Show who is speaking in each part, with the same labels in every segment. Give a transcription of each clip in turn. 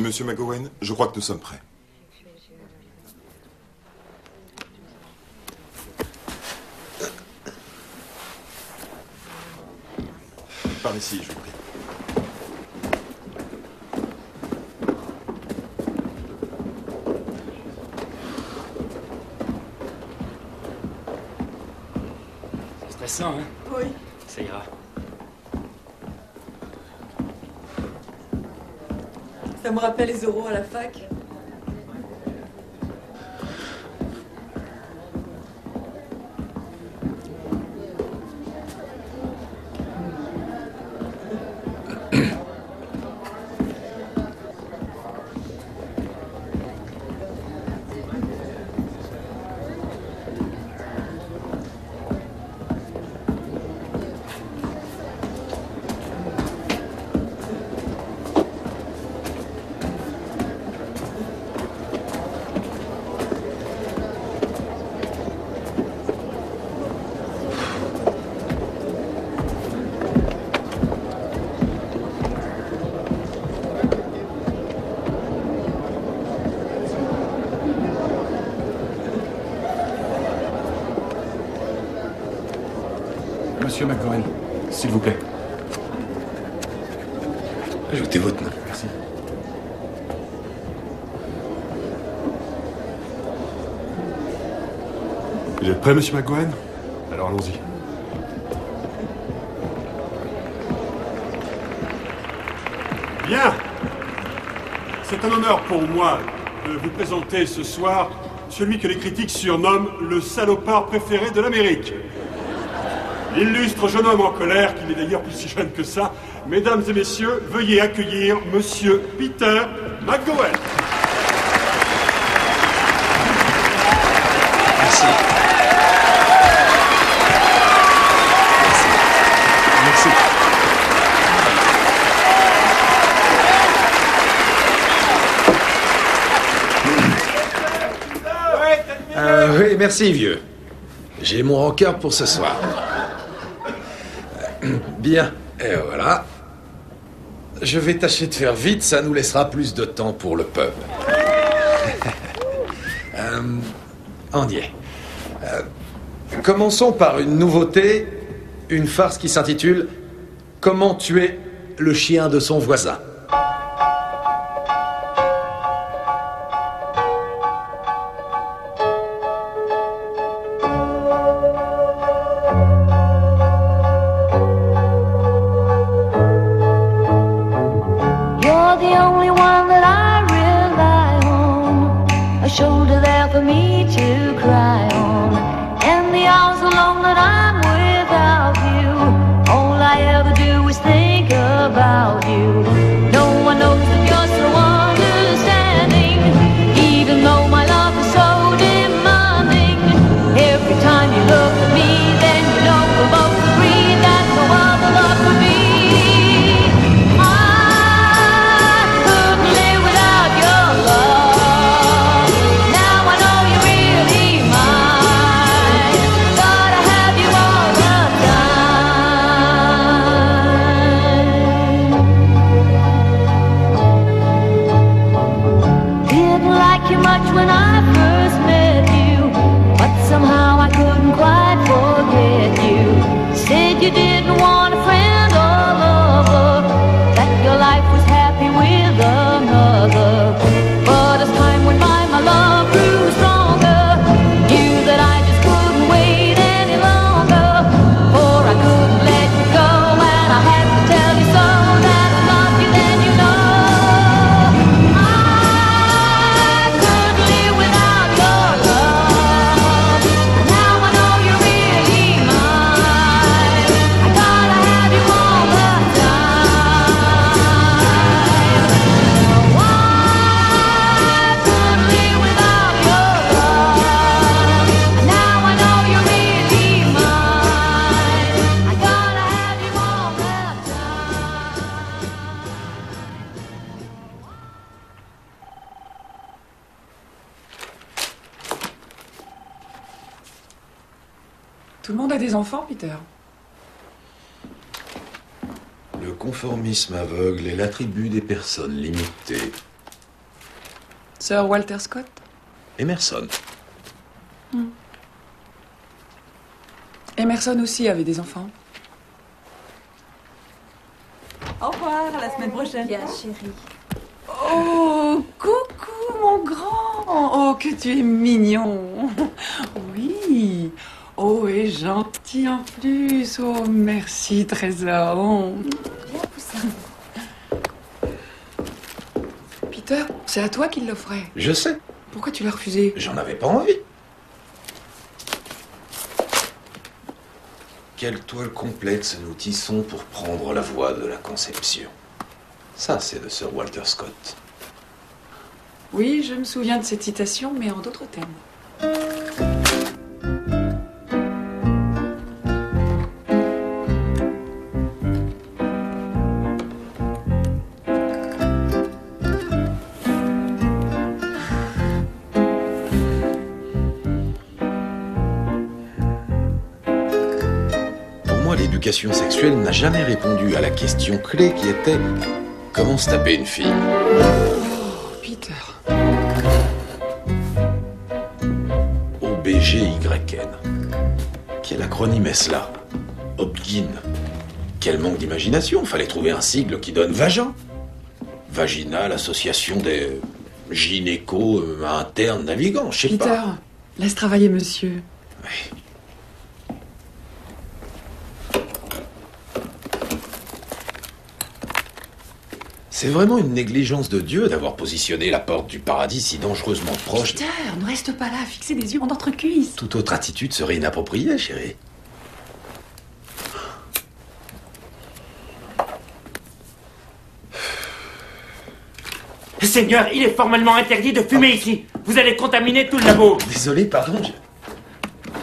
Speaker 1: Monsieur McGowan, je crois que nous sommes prêts. Par ici, je vous prie.
Speaker 2: C'est stressant, hein?
Speaker 3: Oui.
Speaker 2: Ça ira.
Speaker 3: Ça me rappelle les oraux à la fac.
Speaker 4: Monsieur McGowan, s'il vous plaît.
Speaker 5: Ajoutez votre nom.
Speaker 4: Merci.
Speaker 6: Vous êtes prêt, monsieur McGowan? Alors allons-y. Bien. C'est un honneur pour moi de vous présenter ce soir celui que les critiques surnomment le salopard préféré de l'Amérique. L'illustre jeune homme en colère, qui n'est d'ailleurs plus si jeune que ça. Mesdames et messieurs, veuillez accueillir monsieur Peter McGowan.
Speaker 5: Merci.
Speaker 4: Merci.
Speaker 5: Oui, merci, vieux. J'ai mon rencard pour ce soir. Bien, et voilà. Je vais tâcher de faire vite, ça nous laissera plus de temps pour le pub. On y est. Commençons par une nouveauté, une farce qui s'intitule « Comment tuer le chien de son voisin ».
Speaker 7: Shoulder there for me to cry on, and the hours alone that I'm without you, all I ever do is think about you. No one knows that you're so understanding, even though my love is so demanding. Every time you look at me, then you know we'll both agree that no other love could be. I couldn't live without your love. When I first met you, but somehow I couldn't quite forget you. Said you didn't want a friend or lover, that your life was happy with another. But as time went by, my love grew stronger. Knew that I just couldn't wait any longer, for I couldn't let you go, and I had to tell you so, that I loved you, then you know.
Speaker 3: Tout le monde a des enfants, Peter?
Speaker 5: Le conformisme aveugle est l'attribut des personnes limitées.
Speaker 3: Sir Walter Scott?
Speaker 5: Emerson.
Speaker 3: Emerson aussi avait des enfants.
Speaker 8: Au revoir, à la semaine prochaine.
Speaker 7: Bien, chérie.
Speaker 3: Oh, coucou, mon grand. Oh, que tu es mignon. Oui. Oh, et gentil en plus. Oh, merci, trésor. Oh.
Speaker 7: Viens, poussin.
Speaker 3: Peter, c'est à toi qu'il l'offrait.
Speaker 5: Je sais,
Speaker 3: Pourquoi tu l'as refusé?
Speaker 5: j'en avais pas envie. Quelle toile complexe nous tissons pour prendre la voie de la conception. Ça, c'est de Sir Walter Scott.
Speaker 3: Oui, je me souviens de cette citation, mais en d'autres termes.
Speaker 5: Pour moi, l'éducation sexuelle n'a jamais répondu à la question clé qui était comment se taper une fille.
Speaker 3: Oh, Peter.
Speaker 5: OBGYN. Quel acronyme est-ce là? Obgyn. Quel manque d'imagination. Fallait trouver un sigle qui donne vagin. Vaginal, association des gynéco internes navigants, je sais
Speaker 3: Peter,
Speaker 5: pas.
Speaker 3: laisse travailler monsieur.
Speaker 5: Oui. C'est vraiment une négligence de Dieu d'avoir positionné la porte du paradis si dangereusement proche.
Speaker 3: Peter, ne reste pas là, fixer des yeux en notre cuisse.
Speaker 5: Toute autre attitude serait inappropriée, chérie.
Speaker 2: Seigneur, il est formellement interdit de fumer ici. Vous allez contaminer tout le labo.
Speaker 5: Désolé, pardon.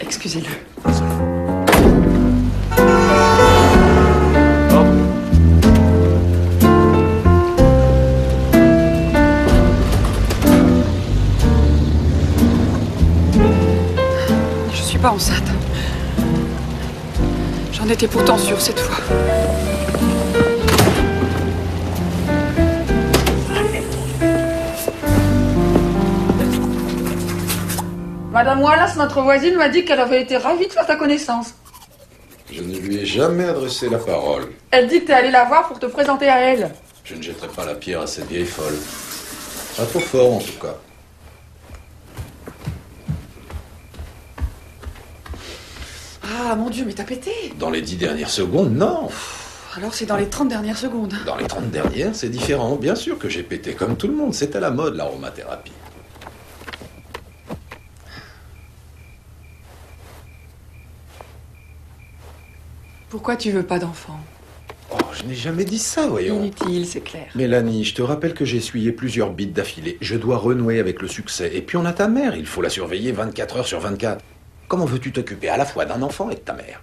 Speaker 3: Excusez-le. Je suis pas enceinte. J'en étais pourtant sûre cette fois. Madame Wallace, notre voisine, m'a dit qu'elle avait été ravie de faire ta connaissance.
Speaker 5: Je ne lui ai jamais adressé la parole.
Speaker 3: Elle dit que t'es allé la voir pour te présenter à elle.
Speaker 5: Je ne jetterai pas la pierre à cette vieille folle. Pas trop fort, en tout cas.
Speaker 3: Ah, mon Dieu, mais t'as pété.
Speaker 5: Dans les 10 dernières secondes, non.
Speaker 3: Alors c'est dans les 30 dernières secondes.
Speaker 5: Dans les 30 dernières, c'est différent. Bien sûr que j'ai pété, comme tout le monde. C'est à la mode, l'aromathérapie.
Speaker 3: Pourquoi tu veux pas d'enfant?
Speaker 5: Oh, je n'ai jamais dit ça, voyons.
Speaker 3: Inutile, c'est clair.
Speaker 5: Mélanie, je te rappelle que j'ai essuyé plusieurs bites d'affilée. Je dois renouer avec le succès. Et puis on a ta mère, il faut la surveiller 24 heures sur 24. Comment veux-tu t'occuper à la fois d'un enfant et de ta mère?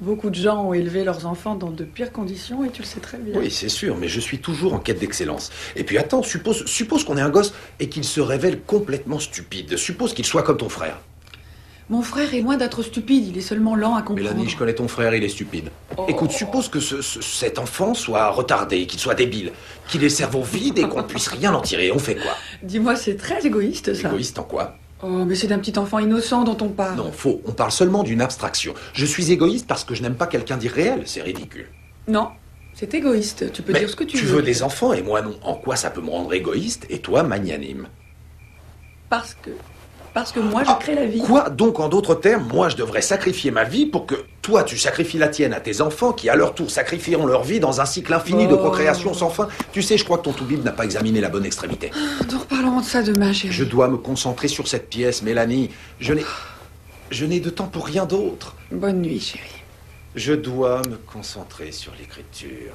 Speaker 3: Beaucoup de gens ont élevé leurs enfants dans de pires conditions et tu le sais très bien.
Speaker 5: Oui, c'est sûr, mais je suis toujours en quête d'excellence. Et puis attends, suppose qu'on ait un gosse et qu'il se révèle complètement stupide. Suppose qu'il soit comme ton frère.
Speaker 3: Mon frère est loin d'être stupide, il est seulement lent à comprendre.
Speaker 5: Mélanie, je connais ton frère, il est stupide.
Speaker 3: Oh.
Speaker 5: Écoute, suppose que cet enfant soit retardé, qu'il soit débile, qu'il ait le cerveau vide et qu'on ne puisse rien en tirer. On fait quoi?
Speaker 3: Dis-moi, c'est très égoïste ça.
Speaker 5: Égoïste en quoi?
Speaker 3: Oh, mais c'est d'un petit enfant innocent dont on parle.
Speaker 5: Non, faux. On parle seulement d'une abstraction. Je suis égoïste parce que je n'aime pas quelqu'un d'irréel. C'est ridicule.
Speaker 3: Non, c'est égoïste. Tu peux
Speaker 5: Mais
Speaker 3: dire ce que tu
Speaker 5: tu veux des enfants et moi non. En quoi ça peut me rendre égoïste et toi magnanime?
Speaker 3: Parce que moi, je crée la vie.
Speaker 5: Quoi? Donc, en d'autres termes, moi, je devrais sacrifier ma vie pour que toi, tu sacrifies la tienne à tes enfants qui, à leur tour, sacrifieront leur vie dans un cycle infini de procréation sans fin. Tu sais, je crois que ton toubib n'a pas examiné la bonne extrémité.
Speaker 3: Nous reparlerons de ça demain, chérie.
Speaker 5: Je dois me concentrer sur cette pièce, Mélanie. Je n'ai de temps pour rien d'autre.
Speaker 3: Bonne nuit, chérie.
Speaker 5: Je dois me concentrer sur l'écriture.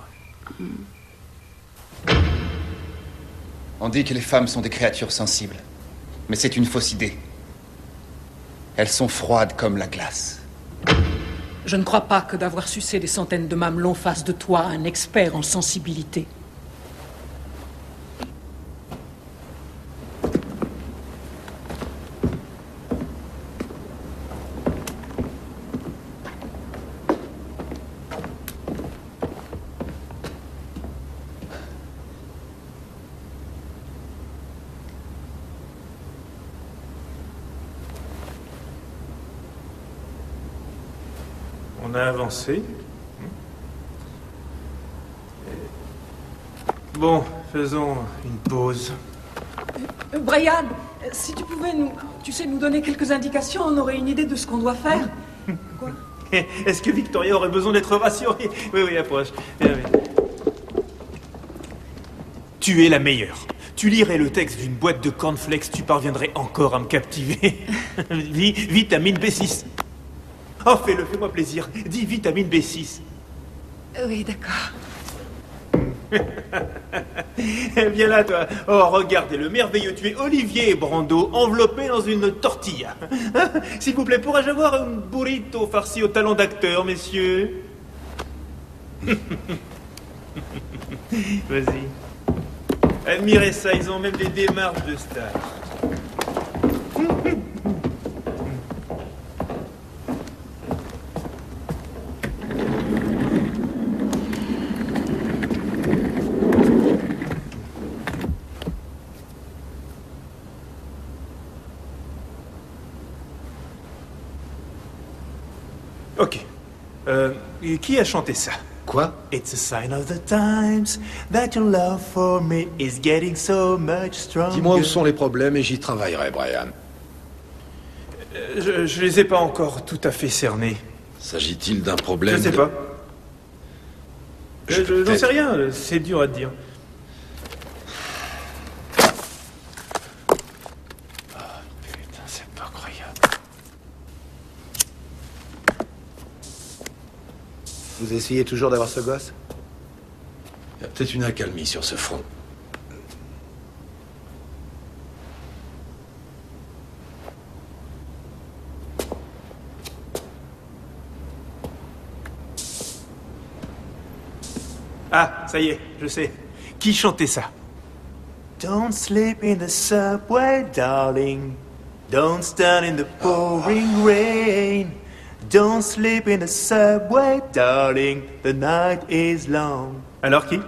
Speaker 9: On dit que les femmes sont des créatures sensibles. Mais c'est une fausse idée. Elles sont froides comme la glace.
Speaker 10: Je ne crois pas que d'avoir sucé des centaines de mamelons fasse de toi un expert en sensibilité.
Speaker 11: On a avancé. Bon, faisons une pause.
Speaker 10: Brian, si tu pouvais nous donner quelques indications, on aurait une idée de ce qu'on doit faire. Quoi?
Speaker 11: Est-ce que Victoria aurait besoin d'être rassurée? Oui, approche. Viens. Tu es la meilleure. Tu lirais le texte d'une boîte de cornflakes, tu parviendrais encore à me captiver. Vitamine B6. Oh, fais-moi plaisir. Dis vitamine B6.
Speaker 10: Oui, d'accord.
Speaker 11: Viens là, toi. Oh, regardez le merveilleux. Tu es Olivier Brando, enveloppé dans une tortilla. S'il vous plaît, pourrais-je avoir un burrito farci au talent d'acteur, messieurs? Vas-y. Admirez ça, ils ont même des démarches de star. Ok. Qui a chanté ça?
Speaker 5: Quoi?
Speaker 11: It's a sign of the times that your love for me is getting so much stronger.
Speaker 5: Dis-moi où sont les problèmes et j'y travaillerai, Brian.
Speaker 11: Je les ai pas encore tout à fait cernés.
Speaker 5: S'agit-il d'un problème?
Speaker 11: Je sais pas. J'en sais rien, c'est dur à te dire.
Speaker 5: Oh, putain, c'est pas croyable.
Speaker 12: Vous essayez toujours d'avoir ce gosse?
Speaker 5: Il y a peut-être une accalmie sur ce front.
Speaker 11: Ah, ça y est, je sais. Qui chantait ça? Don't sleep in the subway, darling. Don't stand in the pouring rain. Don't sleep in the subway, darling. The night is long. Alors qui?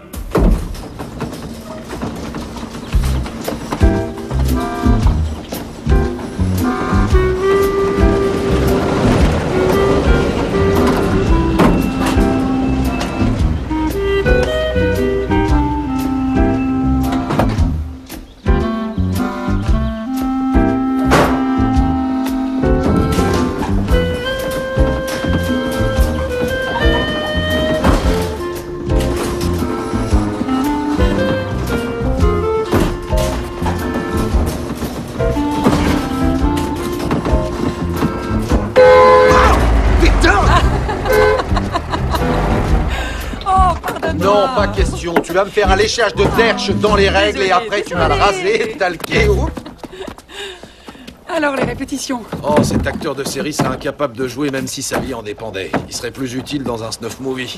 Speaker 12: Non, pas question. Tu vas me faire un léchage de derche dans les règles et après tu vas le raser, talquer. Oups.
Speaker 3: Alors, les répétitions.
Speaker 5: Oh, cet acteur de série serait incapable de jouer même si sa vie en dépendait. Il serait plus utile dans un snuff movie.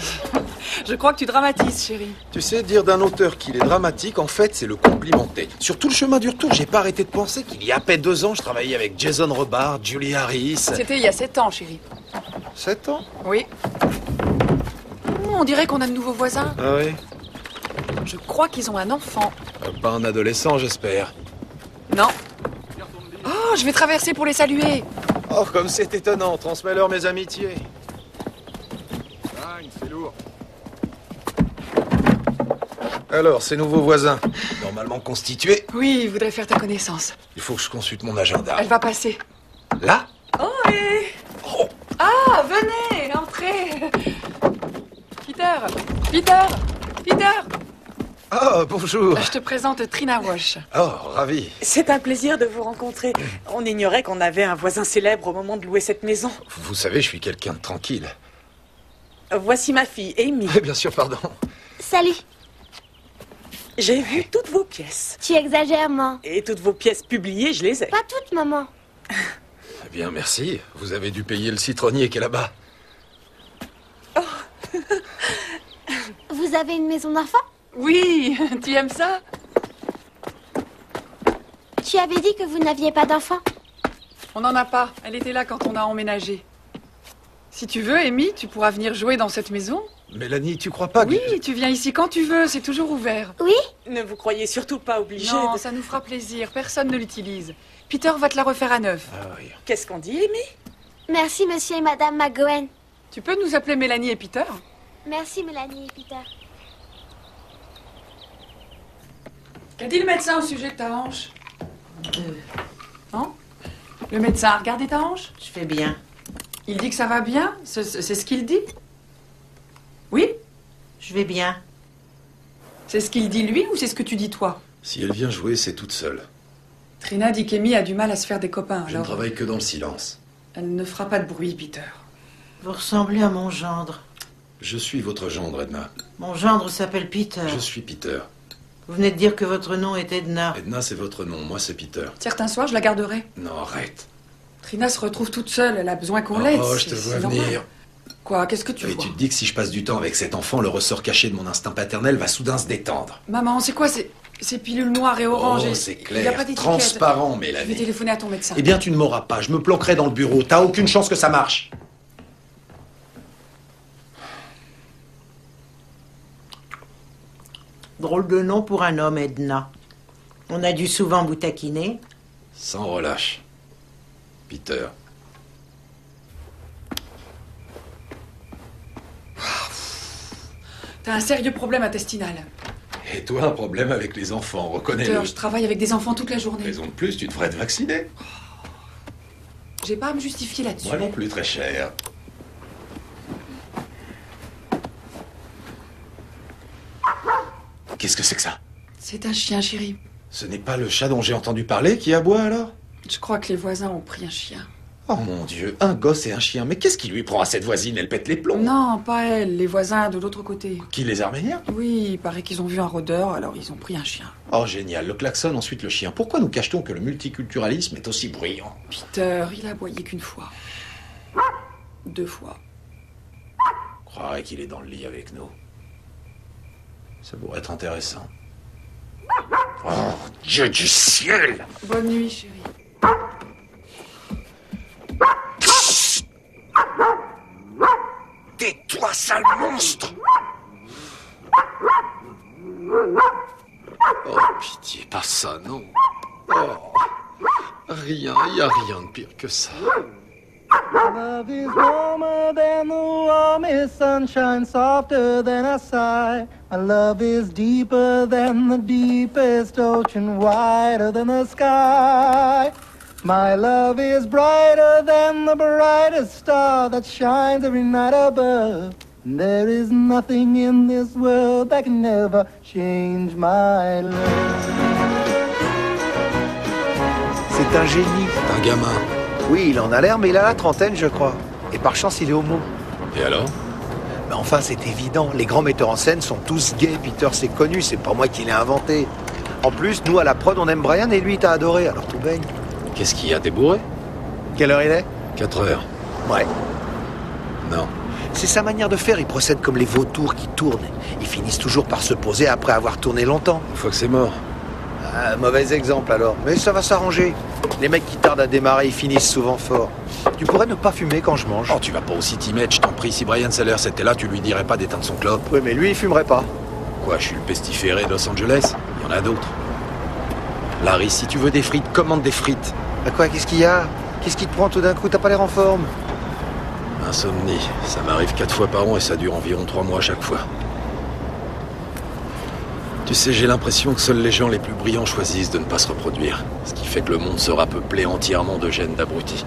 Speaker 3: Je crois que tu dramatises, chérie.
Speaker 5: Tu sais, dire d'un auteur qu'il est dramatique, en fait, c'est le complimenter. Sur tout le chemin du retour, j'ai pas arrêté de penser qu'il y a à peine 2 ans, je travaillais avec Jason Robart, Julie Harris...
Speaker 3: C'était il y a 7 ans, chérie.
Speaker 5: 7 ans?
Speaker 3: Oui. On dirait qu'on a de nouveaux voisins.
Speaker 5: Ah oui?
Speaker 3: Je crois qu'ils ont un enfant.
Speaker 5: Pas un adolescent, j'espère.
Speaker 3: Non. Oh, je vais traverser pour les saluer.
Speaker 5: Oh, comme c'est étonnant. Transmets-leur mes amitiés.
Speaker 12: C'est lourd.
Speaker 5: Alors, ces nouveaux voisins, normalement constitués,
Speaker 3: Oui, il voudrait faire ta connaissance.
Speaker 5: il faut que je consulte mon agenda.
Speaker 3: Elle va passer.
Speaker 5: Là?
Speaker 3: Oh, et... Ah, venez, entrez. Peter.
Speaker 5: Oh, bonjour.
Speaker 3: Je te présente Trina Walsh.
Speaker 5: Oh, ravi.
Speaker 13: C'est un plaisir de vous rencontrer. On ignorait qu'on avait un voisin célèbre au moment de louer cette maison.
Speaker 5: Vous savez, je suis quelqu'un de tranquille.
Speaker 13: Voici ma fille, Amy.
Speaker 5: Bien sûr, pardon.
Speaker 7: Salut.
Speaker 13: J'ai vu toutes vos pièces.
Speaker 7: Tu exagères, maman.
Speaker 13: Et toutes vos pièces publiées, je les ai.
Speaker 7: Pas toutes, maman.
Speaker 5: Eh bien, merci. Vous avez dû payer le citronnier qui est là-bas.
Speaker 7: Vous avez une maison d'enfants?
Speaker 3: Oui, tu aimes ça?
Speaker 7: Tu avais dit que vous n'aviez pas d'enfants.
Speaker 3: On n'en a pas. Elle était là quand on a emménagé. Si tu veux, Amy, tu pourras venir jouer dans cette maison.
Speaker 5: Mélanie, tu crois pas que...
Speaker 3: Oui, tu viens ici quand tu veux, c'est toujours ouvert.
Speaker 7: Oui?
Speaker 13: Ne vous croyez surtout pas obligé
Speaker 3: Non,
Speaker 13: de...
Speaker 3: ça nous fera plaisir, personne ne l'utilise. Peter va te la refaire à neuf.
Speaker 5: Ah oui.
Speaker 13: Qu'est-ce qu'on dit, Amy?
Speaker 7: Merci, monsieur et madame McGowan.
Speaker 3: Tu peux nous appeler Mélanie et Peter?
Speaker 14: Merci, Mélanie et Peter.
Speaker 3: Qu'a dit le médecin au sujet de ta hanche? Non? Le médecin a regardé ta hanche?
Speaker 15: Je fais bien.
Speaker 3: Il dit que ça va bien? C'est ce qu'il dit? Oui?
Speaker 15: Je vais bien.
Speaker 3: C'est ce qu'il dit lui ou c'est ce que tu dis toi?
Speaker 5: Si elle vient jouer, c'est toute seule.
Speaker 3: Trina dit qu'Amy a du mal à se faire des copains.
Speaker 5: Je ne travaille que dans le silence.
Speaker 3: Elle ne fera pas de bruit, Peter.
Speaker 15: Vous ressemblez à mon gendre.
Speaker 5: Je suis votre gendre, Edna.
Speaker 15: Mon gendre s'appelle Peter.
Speaker 5: Je suis Peter.
Speaker 15: Vous venez de dire que votre nom est Edna.
Speaker 5: Edna, c'est votre nom. Moi, c'est Peter.
Speaker 3: Certains soirs, je la garderai.
Speaker 5: Non, arrête.
Speaker 3: Trina se retrouve toute seule. Elle a besoin qu'on l'aide.
Speaker 5: Oh, je te vois
Speaker 3: normal.
Speaker 5: venir.
Speaker 3: Quoi? Qu'est-ce que tu vois?
Speaker 5: Et tu te dis que si je passe du temps avec cet enfant, le ressort caché de mon instinct paternel va soudain se détendre.
Speaker 3: Maman, c'est quoi ces pilules noires et oranges?
Speaker 5: Oh, c'est
Speaker 3: Il n'y a pas
Speaker 5: clair.
Speaker 3: d'étiquette.
Speaker 5: Transparent,
Speaker 3: Je vais
Speaker 5: Mélanie.
Speaker 3: téléphoner à ton médecin.
Speaker 5: Eh bien, tu ne m'auras pas. Je me planquerai dans le bureau. T'as aucune chance que ça marche.
Speaker 15: Drôle de nom pour un homme, Edna. On a dû souvent vous taquiner.
Speaker 5: Sans relâche. Peter.
Speaker 3: T'as un sérieux problème intestinal.
Speaker 5: Et toi, un problème avec les enfants, reconnais-le.
Speaker 3: Peter, je travaille avec des enfants toute la journée.
Speaker 5: Raison de plus, tu devrais te vacciner.
Speaker 3: J'ai pas à me justifier là-dessus.
Speaker 5: Moi non plus, très cher. Qu'est-ce que c'est que ça?
Speaker 3: C'est un chien, chérie.
Speaker 5: Ce n'est pas le chat dont j'ai entendu parler qui aboie alors?
Speaker 3: Je crois que les voisins ont pris un chien.
Speaker 5: Oh mon Dieu, un gosse et un chien. Mais qu'est-ce qui lui prend à cette voisine? Elle pète les plombs.
Speaker 3: Non, pas elle, les voisins de l'autre côté.
Speaker 5: Qui, les Arméniens?
Speaker 3: Oui, il paraît qu'ils ont vu un rôdeur, alors ils ont pris un chien.
Speaker 5: Oh génial, le klaxon, ensuite le chien. Pourquoi nous cache-t-on que le multiculturalisme est aussi bruyant?
Speaker 3: Peter, il a aboyé qu'une fois. 2 fois.
Speaker 5: Je croirais qu'il est dans le lit avec nous. Ça pourrait être intéressant. Oh, Dieu du ciel!
Speaker 3: Bonne nuit, chérie.
Speaker 5: Tais-toi, sale monstre! Oh, pitié, pas ça, non. Oh, rien, y a rien de pire que ça.
Speaker 16: Love is warmer than the warmest sunshine, softer than a sigh. My love is deeper than the deepest ocean, wider than the sky. My love is brighter than the brightest star that shines every night above. And there is nothing in this world that can ever change my love.
Speaker 12: C'est un génie.
Speaker 5: Un gamin.
Speaker 12: Oui, il en a l'air, mais il a la trentaine, je crois. Et par chance, il est homo.
Speaker 5: Et alors?
Speaker 12: Mais enfin, c'est évident. Les grands metteurs en scène sont tous gays. Peter, c'est connu. C'est pas moi qui l'ai inventé. En plus, nous, à la prod, on aime Brian et lui, il t'a adoré. Alors tout baigne.
Speaker 5: Qu'est-ce qu'il y a, t'es bourré?
Speaker 12: Quelle heure il est?
Speaker 5: 4 heures.
Speaker 12: Ouais.
Speaker 5: Non.
Speaker 12: C'est sa manière de faire. Il procède comme les vautours qui tournent. Ils finissent toujours par se poser après avoir tourné longtemps.
Speaker 5: Une fois que c'est mort.
Speaker 12: Ah, mauvais exemple alors. Mais ça va s'arranger. Les mecs qui tardent à démarrer, ils finissent souvent fort. Tu pourrais ne pas fumer quand je mange.
Speaker 5: Oh, tu vas pas aussi t'y mettre, je t'en prie. Si Brian Sellers était là, tu lui dirais pas d'éteindre son clope.
Speaker 12: Oui, mais lui, il fumerait pas.
Speaker 5: Quoi, je suis le pestiféré de Los Angeles? Il y en a d'autres. Larry, si tu veux des frites, commande des frites.
Speaker 12: Bah quoi, qu'est-ce qu'il y a? Qu'est-ce qui te prend tout d'un coup? T'as pas l'air en forme?
Speaker 5: Insomnie. Ça m'arrive 4 fois par an et ça dure environ 3 mois chaque fois. Tu sais, j'ai l'impression que seuls les gens les plus brillants choisissent de ne pas se reproduire. Ce qui fait que le monde sera peuplé entièrement de gènes d'abrutis.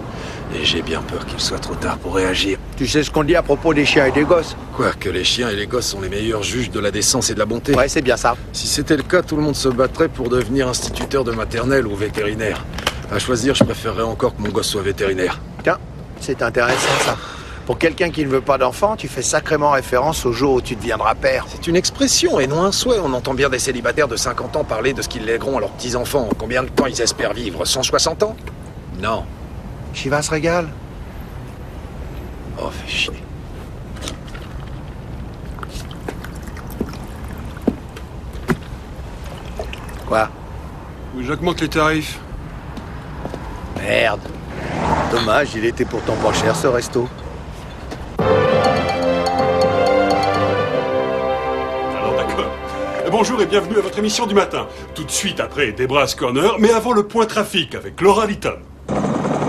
Speaker 5: Et j'ai bien peur qu'il soit trop tard pour réagir.
Speaker 12: Tu sais ce qu'on dit à propos des chiens et des gosses?
Speaker 5: Quoi, que les chiens et les gosses sont les meilleurs juges de la décence et de la bonté?
Speaker 12: Ouais, c'est bien ça.
Speaker 5: Si c'était le cas, tout le monde se battrait pour devenir instituteur de maternelle ou vétérinaire. À choisir, je préférerais encore que mon gosse soit vétérinaire.
Speaker 12: Tiens, c'est intéressant ça. Pour quelqu'un qui ne veut pas d'enfant, tu fais sacrément référence au jour où tu deviendras père.
Speaker 5: C'est une expression et non un souhait. On entend bien des célibataires de 50 ans parler de ce qu'ils lègueront à leurs petits-enfants. Combien de temps ils espèrent vivre? 160 ans? Non.
Speaker 12: Shiva se régale.
Speaker 5: Oh, fais chier.
Speaker 12: Quoi?
Speaker 6: J'augmente les tarifs.
Speaker 12: Merde. Dommage, il était pourtant pas cher ce resto.
Speaker 6: Alors d'accord. Bonjour et bienvenue à votre émission du matin. Tout de suite après Debra's Corner, mais avant le point trafic avec Laura Litton.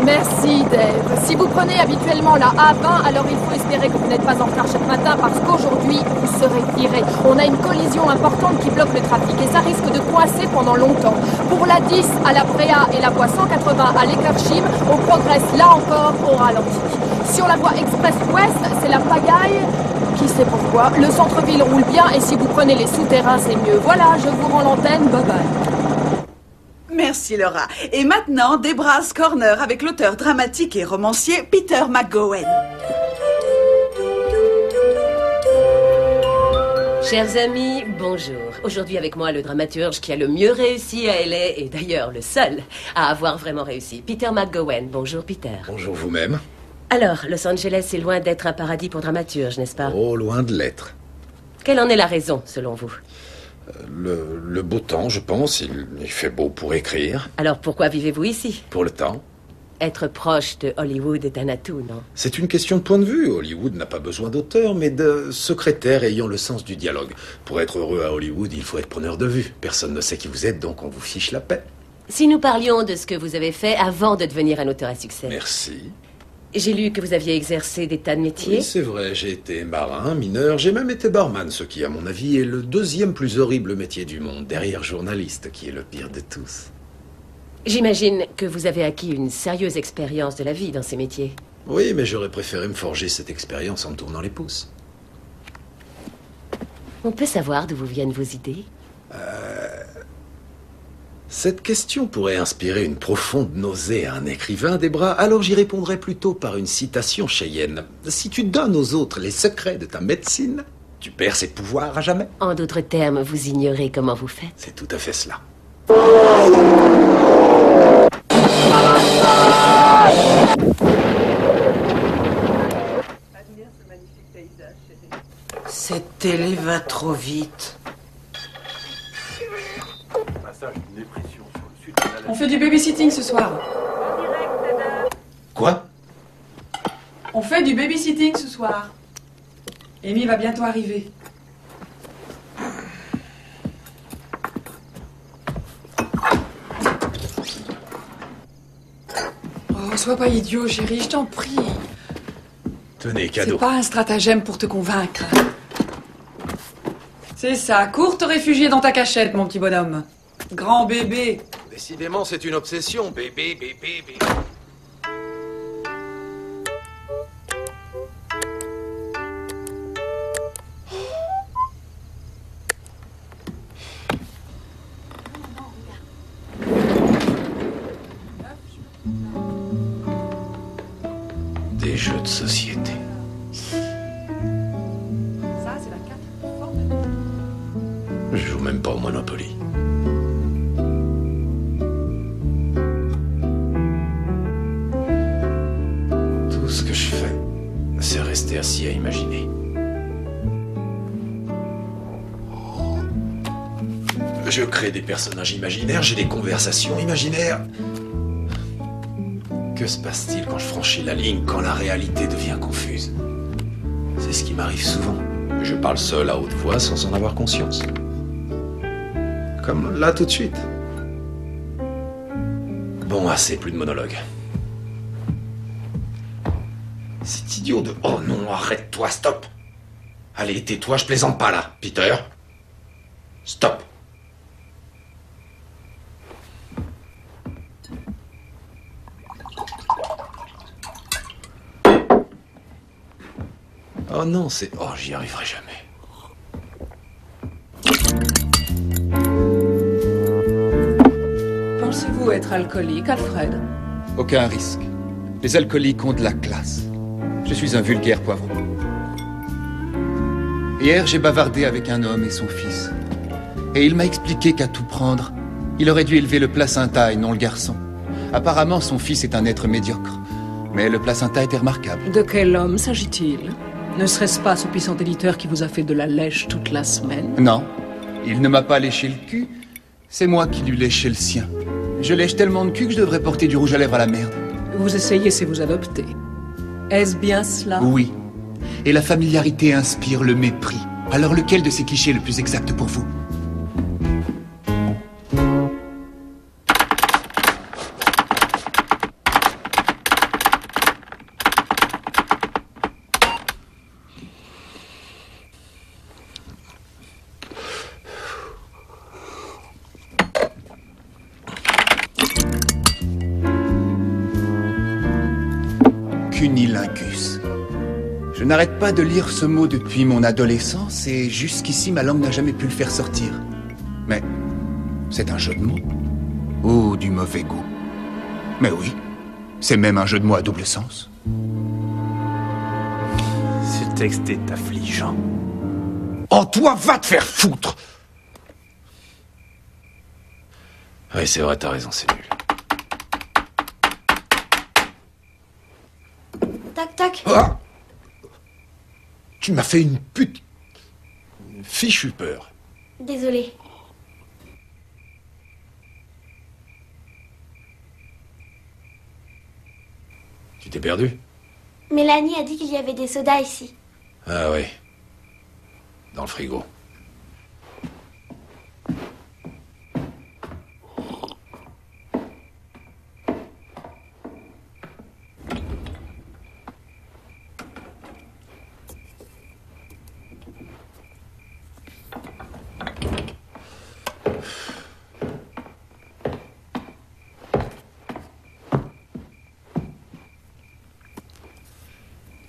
Speaker 17: Merci, Dave. Si vous prenez habituellement la A20, alors il faut espérer que vous n'êtes pas en retard chaque matin parce qu'aujourd'hui, vous serez viré. On a une collision importante qui bloque le trafic et ça risque de coincer pendant longtemps. Pour la 10 à la Bréa et la voie 180 à l'Eckershim, on progresse là encore au ralenti. Sur la voie express ouest, c'est la pagaille. Qui sait pourquoi? Le centre-ville roule bien et si vous prenez les souterrains, c'est mieux. Voilà, je vous rends l'antenne. Bye bye.
Speaker 13: Merci Laura. Et maintenant, Debra's Corner avec l'auteur dramatique et romancier Peter McGowan.
Speaker 18: Chers amis, bonjour. Aujourd'hui avec moi le dramaturge qui a le mieux réussi à LA et d'ailleurs le seul à avoir vraiment réussi. Peter McGowan. Bonjour Peter.
Speaker 5: Bonjour vous-même.
Speaker 18: Alors, Los Angeles est loin d'être un paradis pour dramaturge, n'est-ce pas?
Speaker 5: Oh, loin de l'être.
Speaker 18: Quelle en est la raison, selon vous?
Speaker 5: Le beau temps, je pense. Il fait beau pour écrire.
Speaker 18: Alors pourquoi vivez-vous ici?
Speaker 5: Pour le temps.
Speaker 18: Être proche de Hollywood est un atout, non?
Speaker 5: C'est une question de point de vue. Hollywood n'a pas besoin d'auteurs, mais de secrétaires ayant le sens du dialogue. Pour être heureux à Hollywood, il faut être preneur de vue. Personne ne sait qui vous êtes, donc on vous fiche la paix.
Speaker 18: Si nous parlions de ce que vous avez fait avant de devenir un auteur à succès.
Speaker 5: Merci.
Speaker 18: J'ai lu que vous aviez exercé des tas de métiers.
Speaker 5: Oui, c'est vrai. J'ai été marin, mineur, j'ai même été barman, ce qui, à mon avis, est le deuxième plus horrible métier du monde, derrière journaliste, qui est le pire de tous.
Speaker 18: J'imagine que vous avez acquis une sérieuse expérience de la vie dans ces métiers.
Speaker 5: Oui, mais j'aurais préféré me forger cette expérience en me tournant les pouces.
Speaker 18: On peut savoir d'où vous viennent vos idées?
Speaker 5: Cette question pourrait inspirer une profonde nausée à un écrivain, Debra, alors j'y répondrai plutôt par une citation Cheyenne. Si tu donnes aux autres les secrets de ta médecine, tu perds ses pouvoirs à jamais.
Speaker 18: En d'autres termes, vous ignorez comment vous faites.
Speaker 5: C'est tout à fait cela.
Speaker 15: Cette télé va trop vite.
Speaker 3: On fait du babysitting ce soir.
Speaker 5: Quoi?
Speaker 3: On fait du babysitting ce soir. Amy va bientôt arriver. Oh, sois pas idiot, chérie, je t'en prie.
Speaker 5: Tenez, cadeau.
Speaker 3: C'est pas un stratagème pour te convaincre. C'est ça, cours te réfugier dans ta cachette, mon petit bonhomme. Grand bébé.
Speaker 12: Décidément, c'est une obsession, bébé, bébé, bébé.
Speaker 5: Des jeux de société.
Speaker 3: Ça, c'est la carte.
Speaker 5: Je joue même pas au Monopoly. Tout ce que je fais, c'est rester assis à imaginer. Je crée des personnages imaginaires, j'ai des conversations imaginaires. Que se passe-t-il quand je franchis la ligne, quand la réalité devient confuse? C'est ce qui m'arrive souvent. Je parle seul à haute voix sans en avoir conscience. Comme là tout de suite. Bon, assez, plus de monologue. C'est idiot de... Oh non, arrête-toi, stop. Allez, tais-toi, je plaisante pas là, Peter. Stop. Oh non, c'est... Oh, j'y arriverai jamais.
Speaker 3: Pensez-vous être alcoolique, Alfred?
Speaker 9: Aucun risque. Les alcooliques ont de la classe. Je suis un vulgaire poivron. Hier, j'ai bavardé avec un homme et son fils. Et il m'a expliqué qu'à tout prendre, il aurait dû élever le placenta et non le garçon. Apparemment, son fils est un être médiocre. Mais le placenta était remarquable.
Speaker 10: De quel homme s'agit-il? Ne serait-ce pas ce puissant éditeur qui vous a fait de la lèche toute la semaine?
Speaker 9: Non, il ne m'a pas léché le cul. C'est moi qui lui léchais le sien. Je lèche tellement de cul que je devrais porter du rouge à lèvres à la merde.
Speaker 10: Vous essayez, c'est vous adopter. Est-ce bien cela?
Speaker 9: Oui. Et la familiarité inspire le mépris. Alors lequel de ces clichés est le plus exact pour vous? cunilingus. Je n'arrête pas de lire ce mot depuis mon adolescence et jusqu'ici ma langue n'a jamais pu le faire sortir. Mais c'est un jeu de mots. Ou du mauvais goût. Mais oui, c'est même un jeu de mots à double sens.
Speaker 11: Ce texte est affligeant.
Speaker 5: Oh, toi, va te faire foutre! Oui, c'est vrai, t'as raison, c'est nul.
Speaker 14: Tac, tac.
Speaker 5: Ah! Tu m'as fait une pute... fichue peur.
Speaker 14: Désolée.
Speaker 5: Tu t'es perdu?
Speaker 14: Mélanie a dit qu'il y avait des sodas ici.
Speaker 5: Ah oui. Dans le frigo.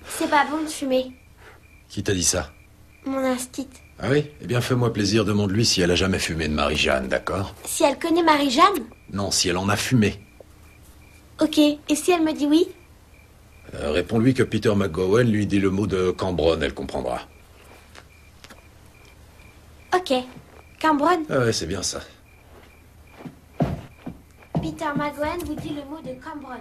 Speaker 14: C'est pas bon de fumer.
Speaker 5: Qui t'a dit ça?
Speaker 14: Mon instit.
Speaker 5: Ah oui? Eh bien, fais-moi plaisir, demande-lui si elle a jamais fumé de Marie-Jeanne, d'accord?
Speaker 14: Si elle connaît Marie-Jeanne?
Speaker 5: Non, si elle en a fumé.
Speaker 14: Ok. Et si elle me dit oui?
Speaker 5: Réponds-lui que Peter McGowan lui dit le mot de Cambronne, elle comprendra.
Speaker 14: Ok. Cambronne?
Speaker 5: Ah ouais, c'est bien ça.
Speaker 14: Peter McGowan vous dit le mot de Cambronne.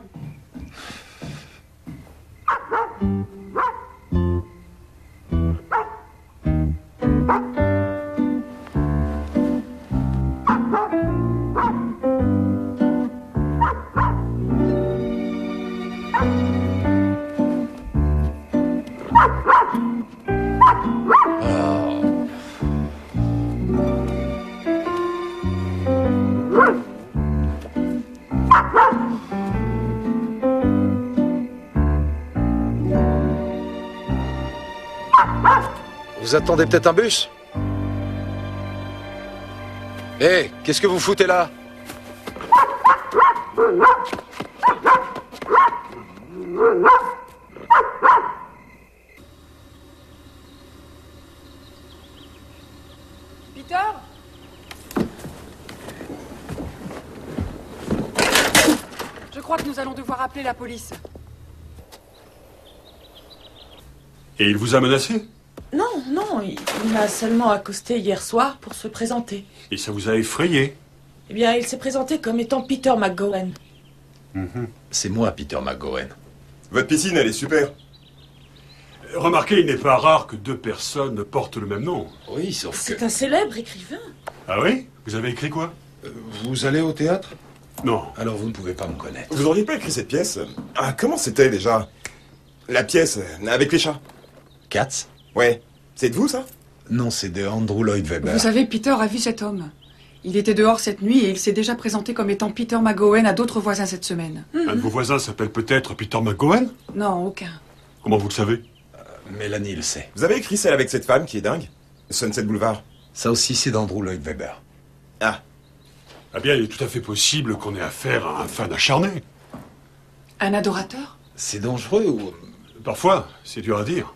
Speaker 12: Vous attendez peut-être un bus? Hé, qu'est-ce que vous foutez là?
Speaker 3: Peter? Je crois que nous allons devoir appeler la police.
Speaker 6: Et il vous a menacé?
Speaker 10: Non, non, il m'a seulement accosté hier soir pour se présenter.
Speaker 6: Et ça vous a effrayé?
Speaker 10: Eh bien, il s'est présenté comme étant Peter McGowan.
Speaker 5: C'est moi, Peter McGowan.
Speaker 1: Votre piscine, elle est super.
Speaker 6: Remarquez, il n'est pas rare que deux personnes portent le même nom.
Speaker 5: Oui, sauf que...
Speaker 10: C'est un célèbre écrivain.
Speaker 6: Ah oui? Vous avez écrit quoi?
Speaker 5: Vous allez au théâtre?
Speaker 6: Non.
Speaker 5: Alors vous ne pouvez pas me connaître.
Speaker 1: Vous auriez pas écrit cette pièce? Ah, comment c'était déjà? La pièce, avec les chats.
Speaker 5: Cats?
Speaker 1: Ouais. C'est de vous, ça?
Speaker 5: Non, c'est de Andrew Lloyd Webber.
Speaker 3: Vous savez, Peter a vu cet homme. Il était dehors cette nuit et il s'est déjà présenté comme étant Peter McGowan à d'autres voisins cette semaine.
Speaker 6: Un de vos voisins s'appelle peut-être Peter McGowan?
Speaker 3: Non, aucun.
Speaker 6: Comment vous le savez?
Speaker 5: Mélanie le sait.
Speaker 1: Vous avez écrit celle avec cette femme qui est dingue? Sunset Boulevard.
Speaker 5: Ça aussi, c'est d'Andrew Lloyd Webber.
Speaker 1: Ah.
Speaker 6: Ah bien, il est tout à fait possible qu'on ait affaire à un fan acharné.
Speaker 3: Un adorateur?
Speaker 5: C'est dangereux ou...
Speaker 6: Parfois, c'est dur à dire.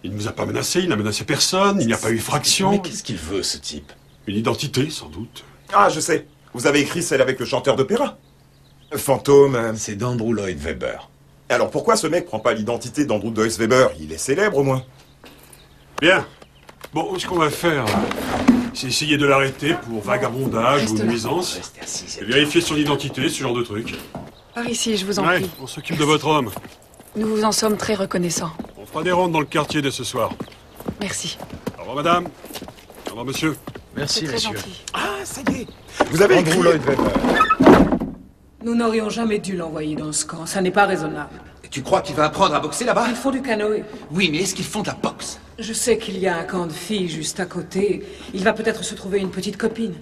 Speaker 6: Il ne nous a pas menacé, il n'a menacé personne, il n'y a pas eu fraction.
Speaker 5: Mais qu'est-ce qu'il veut, ce type?
Speaker 6: Une identité, sans doute.
Speaker 1: Ah, je sais. Vous avez écrit celle avec le chanteur d'opéra. Fantôme.
Speaker 5: C'est d'Andrew Lloyd Webber.
Speaker 1: Alors pourquoi ce mec prend pas l'identité d'Andrew Lloyd Webber? Il est célèbre au moins.
Speaker 6: Bien. Bon, ce qu'on va faire, c'est essayer de l'arrêter pour vagabondage ou nuisance. Et vérifier son identité, ce genre de truc.
Speaker 3: Par ici, je vous en
Speaker 6: Ouais,
Speaker 3: prie.
Speaker 6: on s'occupe de votre homme.
Speaker 3: Nous vous en sommes très reconnaissants.
Speaker 6: On fera des rondes dans le quartier dès ce soir.
Speaker 3: Merci.
Speaker 6: Au revoir, madame. Au revoir, monsieur.
Speaker 5: Merci,
Speaker 3: C'est très
Speaker 5: monsieur.
Speaker 3: gentil.
Speaker 1: Ah, ça y est. Vous avez écrit...
Speaker 5: Andrew Lloyd Webber.
Speaker 10: Nous n'aurions jamais dû l'envoyer dans ce camp. Ça n'est pas raisonnable.
Speaker 9: Tu crois qu'il va apprendre à boxer là-bas?
Speaker 10: Ils font du canoë.
Speaker 9: Oui, mais est-ce qu'ils font de la boxe?
Speaker 10: Je sais qu'il y a un camp de filles juste à côté. Il va peut-être se trouver une petite copine.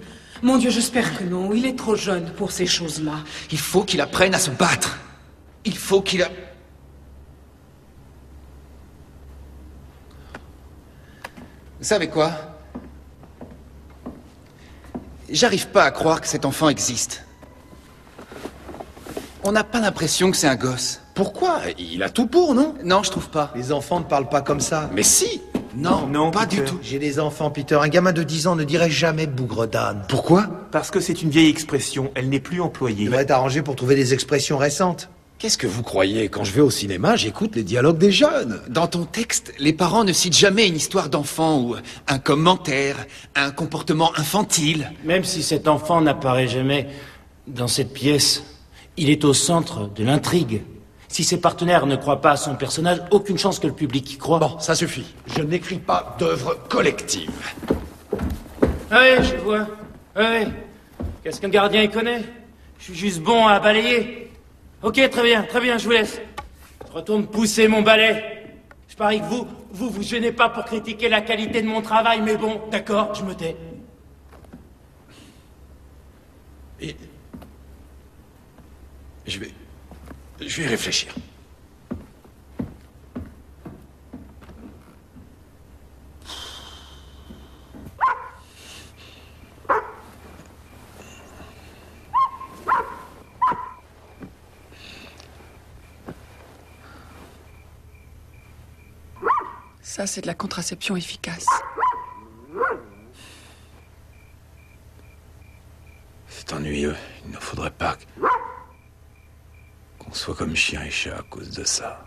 Speaker 10: Mon Dieu, j'espère que non. Il est trop jeune pour ces choses-là.
Speaker 9: Il faut qu'il apprenne à se battre. Il faut qu'il... Vous savez quoi? J'arrive pas à croire que cet enfant existe. On n'a pas l'impression que c'est un gosse.
Speaker 5: Pourquoi? Il a tout pour, non?
Speaker 9: Non, je trouve pas.
Speaker 12: Les enfants ne parlent pas comme ça.
Speaker 5: Mais si!
Speaker 12: Non,
Speaker 11: pas
Speaker 12: du tout. J'ai des enfants, Peter. Un gamin de 10 ans ne dirait jamais bougre d'âne.
Speaker 5: Pourquoi?
Speaker 11: Parce que c'est une vieille expression, elle n'est plus employée.
Speaker 12: Il devrait t'arranger pour trouver des expressions récentes.
Speaker 5: Qu'est-ce que vous croyez? Quand je vais au cinéma, j'écoute les dialogues des jeunes.
Speaker 9: Dans ton texte, les parents ne citent jamais une histoire d'enfant ou un commentaire, un comportement infantile.
Speaker 2: Même si cet enfant n'apparaît jamais dans cette pièce, il est au centre de l'intrigue. Si ses partenaires ne croient pas à son personnage, aucune chance que le public y croit.
Speaker 5: Bon, ça suffit. Je n'écris pas d'œuvre collective.
Speaker 2: Oui, je vois. Oui. Qu'est-ce qu'un gardien y connaît? Je suis juste bon à balayer. Ok, très bien, je vous laisse. Je retourne pousser mon balai. Je parie que vous gênez pas pour critiquer la qualité de mon travail, mais bon, d'accord, je me tais.
Speaker 5: Et... Je vais réfléchir.
Speaker 3: Ça, c'est de la contraception efficace.
Speaker 5: C'est ennuyeux. Il ne faudrait pas qu'on soit comme chien et chat à cause de ça.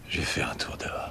Speaker 5: Je vais faire un tour dehors.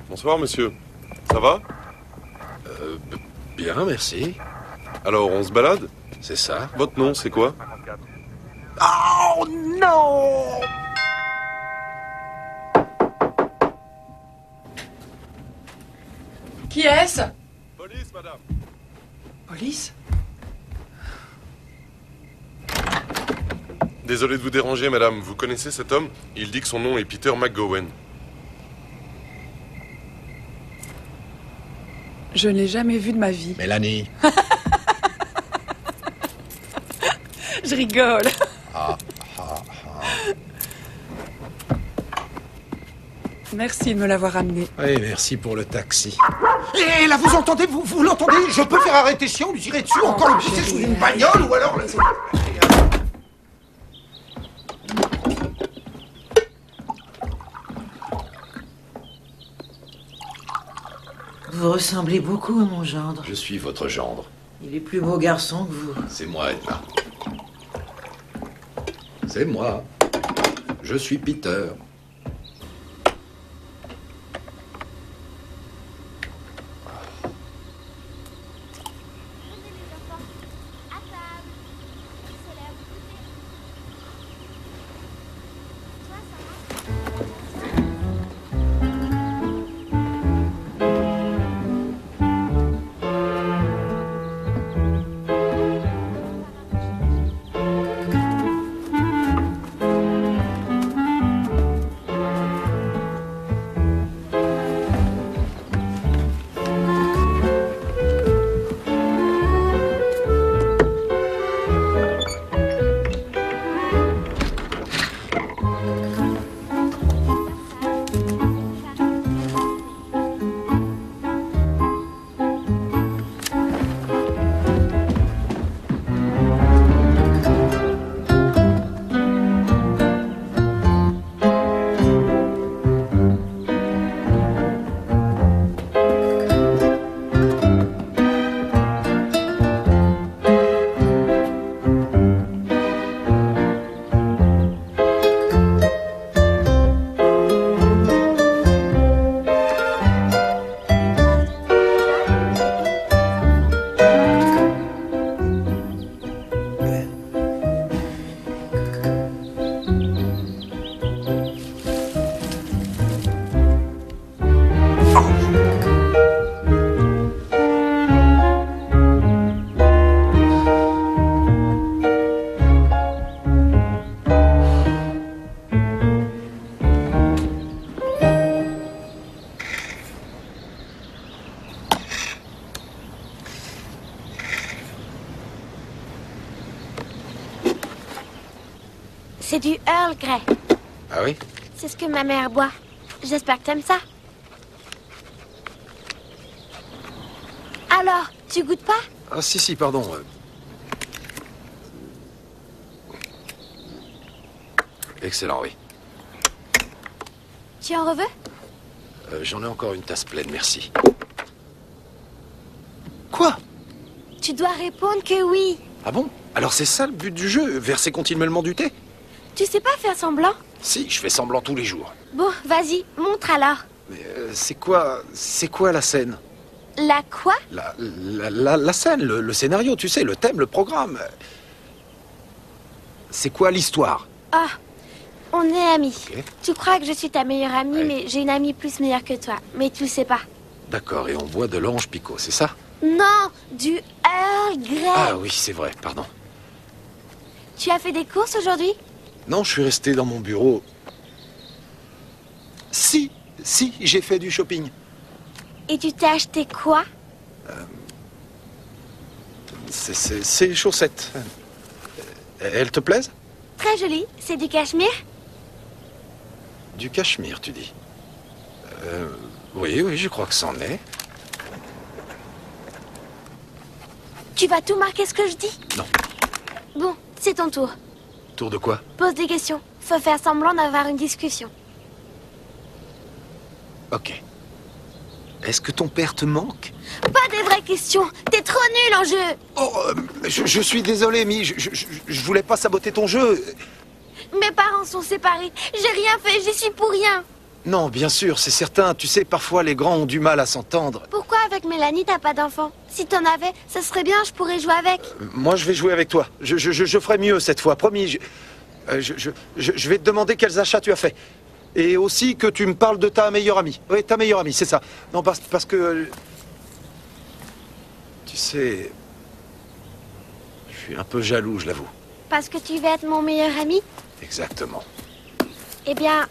Speaker 19: Bonsoir, monsieur. Ça va?
Speaker 5: Bien, merci.
Speaker 19: Alors, on se balade?
Speaker 5: C'est ça.
Speaker 19: Votre nom, c'est quoi?
Speaker 12: Oh non!
Speaker 3: Qui est-ce?
Speaker 19: Police, madame.
Speaker 3: Police?
Speaker 19: Désolé de vous déranger, madame. Vous connaissez cet homme? Il dit que son nom est Peter McGowan.
Speaker 3: Je ne l'ai jamais vu de ma vie.
Speaker 5: Mélanie.
Speaker 3: Je rigole. Merci de me l'avoir amené.
Speaker 5: Oui, merci pour le taxi.
Speaker 12: Et là, vous entendez? Vous l'entendez? Je peux faire arrêter si on lui tirait dessus, encore le pousser sous une bagnole, ou alors...
Speaker 15: Vous ressemblez beaucoup à mon gendre.
Speaker 5: Je suis votre gendre.
Speaker 15: Il est plus beau garçon que vous.
Speaker 5: C'est moi, Edna. C'est moi. Je suis Peter.
Speaker 14: C'est du Earl Grey.
Speaker 5: Ah oui?
Speaker 14: C'est ce que ma mère boit. J'espère que t'aimes ça. Alors, tu goûtes pas?
Speaker 5: Ah si, pardon. Excellent, oui.
Speaker 14: Tu en veux?
Speaker 5: J'en ai encore une tasse pleine, merci.
Speaker 12: Quoi?
Speaker 14: Tu dois répondre que oui.
Speaker 5: Ah bon? Alors c'est ça le but du jeu, verser continuellement du thé?
Speaker 14: Tu sais pas faire semblant?
Speaker 5: Si, je fais semblant tous les jours.
Speaker 14: Bon, vas-y, montre alors.
Speaker 5: Mais c'est quoi la scène?
Speaker 14: La quoi?
Speaker 5: La scène, le scénario, tu sais, le thème, le programme. C'est quoi l'histoire?
Speaker 14: Ah, on est amis.
Speaker 5: Ok.
Speaker 14: Tu crois que je suis ta meilleure amie,
Speaker 5: Ouais.
Speaker 14: mais j'ai une amie plus meilleure que toi. Mais tu le sais pas.
Speaker 5: D'accord, et on boit de l'orange picot, c'est ça?
Speaker 14: Non, du Earl Grey.
Speaker 5: Ah oui, c'est vrai, pardon.
Speaker 14: Tu as fait des courses aujourd'hui?
Speaker 5: Non, je suis resté dans mon bureau. Si, j'ai fait du shopping.
Speaker 14: Et tu t'es acheté quoi?
Speaker 5: C'est chaussettes. Elles te plaisent?
Speaker 14: Très joli. C'est du cachemire?
Speaker 5: Du cachemire, tu dis? Oui, je crois que c'en est.
Speaker 14: Tu vas tout marquer ce que je dis?
Speaker 5: Non.
Speaker 14: Bon, c'est ton tour.
Speaker 5: Tour de quoi?
Speaker 14: Pose des questions. Faut faire semblant d'avoir une discussion.
Speaker 5: Ok. Est-ce que ton père te manque?
Speaker 14: Pas des vraies questions. T'es trop nul en jeu.
Speaker 5: Oh, je suis désolé, Mi. Je voulais pas saboter ton jeu.
Speaker 14: Mes parents sont séparés. J'ai rien fait. J'y suis pour rien.
Speaker 5: Non, bien sûr, c'est certain. Tu sais, parfois les grands ont du mal à s'entendre.
Speaker 14: Pourquoi avec Mélanie t'as pas d'enfant? Si t'en avais, ça serait bien. Je pourrais jouer avec.
Speaker 5: Moi, je vais jouer avec toi. Je ferai mieux cette fois, promis. Je vais te demander quels achats tu as fait. Et aussi que tu me parles de ta meilleure amie. Oui, ta meilleure amie, c'est ça. Non, parce que... Tu sais... Je suis un peu jaloux, je l'avoue.
Speaker 14: Parce que tu veux être mon meilleur ami?
Speaker 5: Exactement.
Speaker 14: Eh bien,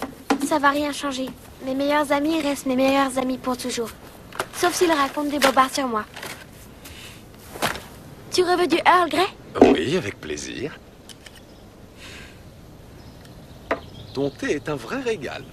Speaker 14: ça va rien changer. Mes meilleurs amis restent mes meilleurs amis pour toujours. Sauf s'ils racontent des bobards sur moi. Tu reveux du Earl Grey?
Speaker 5: Oui, avec plaisir. Ton thé est un vrai régal.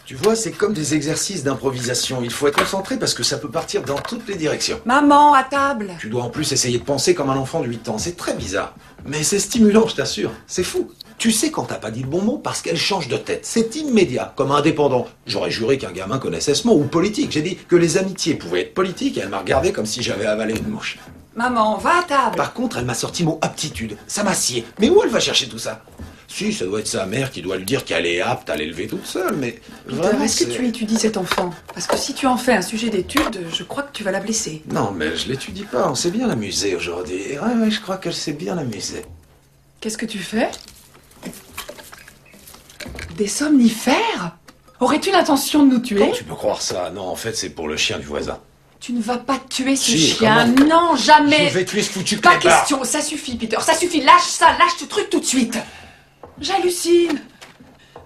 Speaker 5: Tu vois, c'est comme des exercices d'improvisation. Il faut être concentré parce que ça peut partir dans toutes les directions.
Speaker 3: Maman, à table.
Speaker 5: Tu dois en plus essayer de penser comme un enfant de 8 ans. C'est très bizarre. Mais c'est stimulant, je t'assure. C'est fou. Tu sais quand t'as pas dit le bon mot parce qu'elle change de tête. C'est immédiat, comme indépendant. J'aurais juré qu'un gamin connaissait ce mot, ou politique. J'ai dit que les amitiés pouvaient être politiques et elle m'a regardé comme si j'avais avalé une mouche.
Speaker 3: Maman, va à table.
Speaker 5: Par contre, elle m'a sorti mot aptitude. Ça m'a scié. Mais où elle va chercher tout ça? Si, ça doit être sa mère qui doit lui dire qu'elle est apte à l'élever toute seule, mais...
Speaker 3: Peter, est-ce que tu étudies cet enfant? Parce que si tu en fais un sujet d'étude, je crois que tu vas la blesser.
Speaker 5: Non, mais je l'étudie pas. On s'est bien amusé aujourd'hui. Ouais, je crois qu'elle s'est bien amusée.
Speaker 3: Qu'est-ce que tu fais? Des somnifères? Aurais-tu l'intention de nous tuer?
Speaker 5: Comment tu peux croire ça? Non, en fait, c'est pour le chien du voisin.
Speaker 3: Tu ne vas pas tuer ce
Speaker 5: Si,
Speaker 3: chien.
Speaker 5: comment?
Speaker 3: Non, jamais.
Speaker 5: Je vais tuer ce foutu
Speaker 3: Pas
Speaker 5: clébard.
Speaker 3: question, ça suffit, Peter, ça suffit. Lâche ça, lâche ce truc tout de suite. J'hallucine.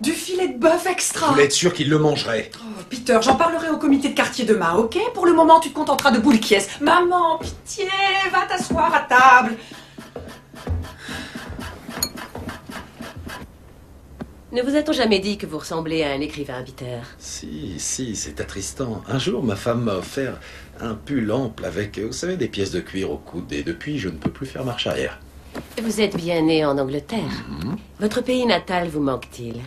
Speaker 3: Du filet de bœuf extra.
Speaker 5: Je voulais être sûr qu'il le mangerait.
Speaker 3: Oh, Peter, j'en parlerai au comité de quartier demain, ok? Pour le moment, tu te contenteras de boules qui est. Maman, pitié, va t'asseoir à table.
Speaker 18: Ne vous a-t-on jamais dit que vous ressemblez à un écrivain, Peter?
Speaker 5: Si, c'est attristant. Un jour, ma femme m'a offert un pull ample avec, vous savez, des pièces de cuir au coude. Et depuis, je ne peux plus faire marche arrière.
Speaker 18: Vous êtes bien né en Angleterre. Votre pays natal vous manque-t-il?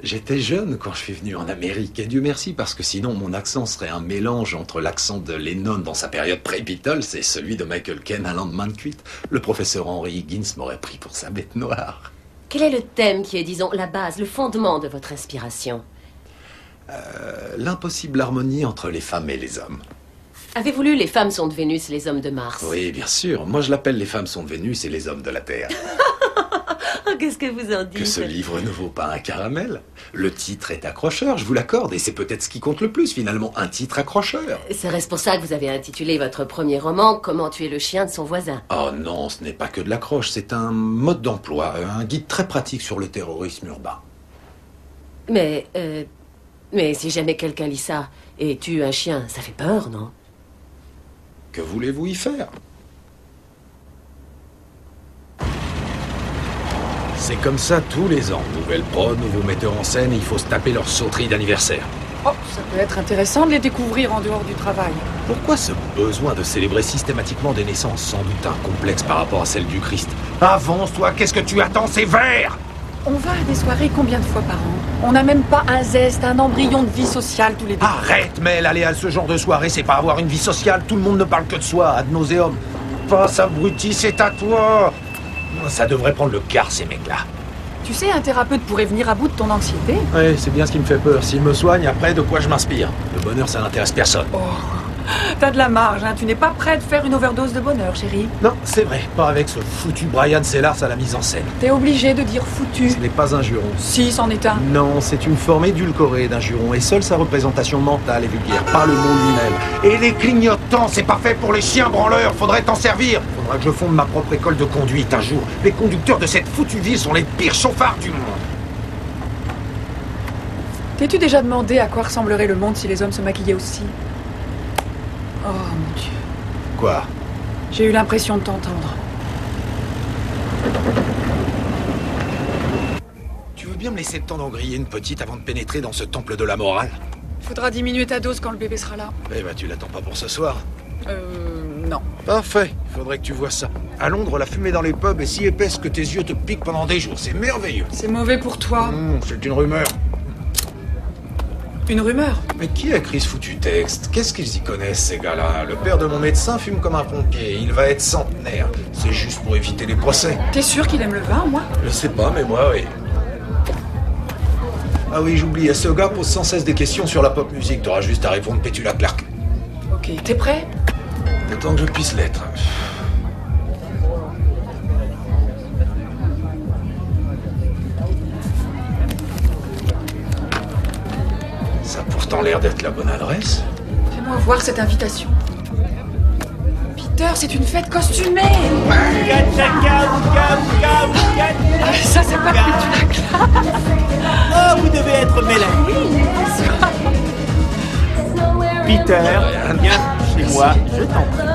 Speaker 5: J'étais jeune quand je suis venu en Amérique, et Dieu merci, parce que sinon mon accent serait un mélange entre l'accent de Lennon dans sa période pré-Beatles et celui de Michael Caine un lendemain de cuite. Le professeur Henry Higgins m'aurait pris pour sa bête noire.
Speaker 18: Quel est le thème qui est, disons, la base, le fondement de votre inspiration?
Speaker 5: L'impossible harmonie entre les femmes et les hommes.
Speaker 18: Avez-vous lu Les femmes sont de Vénus, les hommes de Mars?
Speaker 5: Oui, bien sûr. Moi, je l'appelle Les femmes sont de Vénus et les hommes de la Terre.
Speaker 18: Oh, qu'est-ce que vous en dites?
Speaker 5: Que ce livre ne vaut pas un caramel. Le titre est accrocheur, je vous l'accorde, et c'est peut-être ce qui compte le plus, finalement, un titre accrocheur.
Speaker 18: Serait-ce pour ça que vous avez intitulé votre premier roman « Comment tuer le chien de son voisin » ?
Speaker 5: Oh non, ce n'est pas que de l'accroche, c'est un mode d'emploi, un guide très pratique sur le terrorisme urbain.
Speaker 18: Mais si jamais quelqu'un lit ça et tue un chien, ça fait peur, non?
Speaker 5: Que voulez-vous y faire? C'est comme ça tous les ans. Nouvelle prod, nouveaux metteurs en scène, et il faut se taper leur sauterie d'anniversaire.
Speaker 3: Oh, ça peut être intéressant de les découvrir en dehors du travail.
Speaker 5: Pourquoi ce besoin de célébrer systématiquement des naissances sans doute un complexe par rapport à celle du Christ? Avance-toi, qu'est-ce que tu attends, c'est vert!
Speaker 3: On va à des soirées combien de fois par an? On n'a même pas un zeste, un embryon de vie sociale tous les deux.
Speaker 5: Arrête, Mel, aller à ce genre de soirée, c'est pas avoir une vie sociale. Tout le monde ne parle que de soi, ad nauseum. Passe, abruti, c'est à toi. Ça devrait prendre le quart, ces mecs-là.
Speaker 3: Tu sais, un thérapeute pourrait venir à bout de ton anxiété.
Speaker 5: Oui, c'est bien ce qui me fait peur. S'il me soigne, après, de quoi je m'inspire? Le bonheur, ça n'intéresse personne.
Speaker 3: Oh, t'as de la marge, hein. Tu n'es pas prêt de faire une overdose de bonheur, chérie.
Speaker 5: Non, c'est vrai. Pas avec ce foutu Brian Sellars à la mise en scène.
Speaker 3: T'es obligé de dire foutu.
Speaker 5: Ce n'est pas un juron.
Speaker 3: Si, c'en est un.
Speaker 5: Non, c'est une forme édulcorée d'un juron, et seule sa représentation mentale est vulgaire, pas le mot lui-même. Et les clignotants, c'est pas fait pour les chiens branleurs, faudrait t'en servir. Faudra que je fonde ma propre école de conduite un jour. Les conducteurs de cette foutue ville sont les pires chauffards du monde.
Speaker 3: T'es-tu déjà demandé à quoi ressemblerait le monde si les hommes se maquillaient aussi? Oh mon Dieu.
Speaker 5: Quoi?
Speaker 3: J'ai eu l'impression de t'entendre.
Speaker 5: Tu veux bien me laisser le temps d'en griller une petite avant de pénétrer dans ce temple de la morale?
Speaker 3: Faudra diminuer ta dose quand le bébé sera là.
Speaker 5: Eh ben, tu l'attends pas pour ce soir?
Speaker 3: Non.
Speaker 5: Parfait, faudrait que tu vois ça. À Londres, la fumée dans les pubs est si épaisse que tes yeux te piquent pendant des jours. C'est merveilleux.
Speaker 3: C'est mauvais pour toi.
Speaker 5: C'est une rumeur.
Speaker 3: Une rumeur?
Speaker 5: Mais qui a écrit ce foutu texte? Qu'est-ce qu'ils y connaissent, ces gars-là? Le père de mon médecin fume comme un pompier. Il va être centenaire. C'est juste pour éviter les procès.
Speaker 3: T'es sûr qu'il aime le vin, moi?
Speaker 5: Je sais pas, mais moi, oui. Ah oui, j'oubliais. Ce gars pose sans cesse des questions sur la pop musique. T'auras juste à répondre Pétula Clark.
Speaker 3: Ok, t'es prêt?
Speaker 5: Autant que je puisse l'être. Ça a pourtant l'air d'être la bonne adresse.
Speaker 3: Fais-moi voir cette invitation. Peter, c'est une fête costumée. Ça, c'est pas Pétula Clark.
Speaker 11: Oh, vous devez être Mélanie. Peter, viens chez moi, je t'en prie.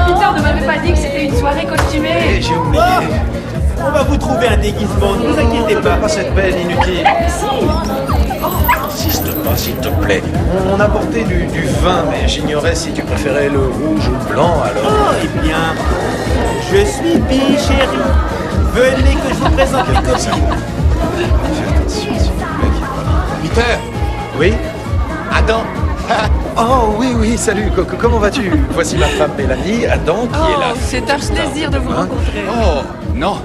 Speaker 3: Peter ne m'avait pas dit que c'était une soirée costumée.
Speaker 5: J'ai oublié.
Speaker 11: On va vous trouver un déguisement, ne vous inquiétez pas.
Speaker 5: Pas cette peine inutile. Insiste pas, s'il te plaît. On apportait du vin, mais j'ignorais si tu préférais le rouge ou le blanc, alors...
Speaker 11: Oh, eh bien, je suis Pi, chérie. Venez que je vous présente mes copines.
Speaker 5: Fais attention, s'il vous plaît. Peter. Oui? Adam. Oh oui, salut, comment vas-tu? Voici ma femme Mélanie, Adam, qui est là.
Speaker 3: C'est un plaisir de vous rencontrer.
Speaker 9: Oh, non.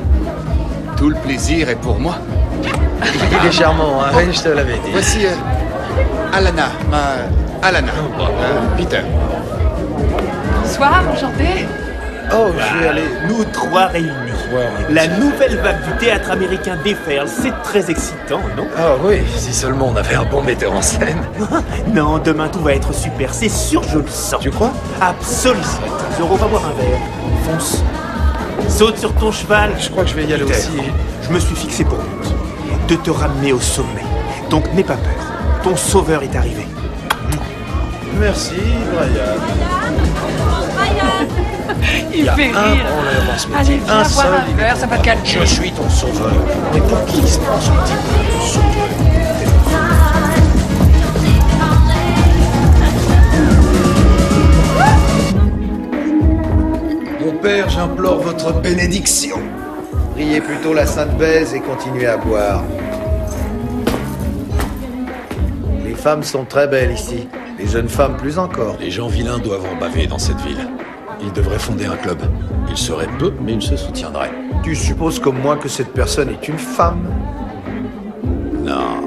Speaker 9: Tout le plaisir est pour moi.
Speaker 5: Il est charmant, hein, je te l'avais dit.
Speaker 9: Voici Alana, Alana. Peter.
Speaker 3: Bonsoir, enchanté.
Speaker 5: Oh, je vais aller...
Speaker 11: Nous trois réunis. La nouvelle vague du théâtre américain déferle, c'est très excitant, non?
Speaker 5: Ah oui, si seulement on avait un bon metteur en scène.
Speaker 11: Non, demain tout va être super, c'est sûr, je le sens.
Speaker 5: Tu crois?
Speaker 11: Absolument. Zoro, va boire un verre. Fonce. Saute sur ton cheval.
Speaker 5: Je crois que je vais y aller
Speaker 11: Peter,
Speaker 5: aussi.
Speaker 11: Je me suis fixé pour but de te ramener au sommet. Donc n'aie pas peur. Ton sauveur est arrivé.
Speaker 5: Merci, Brian.
Speaker 3: Il fait rire. Allez, viens boire un verre, ça va te calmer.
Speaker 5: Je suis ton sauveur. Mais pour qui il se prend ce type de sauveur? Mon père, j'implore votre bénédiction.
Speaker 12: Priez plutôt la Sainte Baise et continuez à boire. Les femmes sont très belles ici. Les jeunes femmes plus encore.
Speaker 5: Les gens vilains doivent en baver dans cette ville. Ils devraient fonder un club. Ils seraient peu, mais ils se soutiendraient.
Speaker 12: Tu supposes comme moi que cette personne est une femme?
Speaker 5: Non.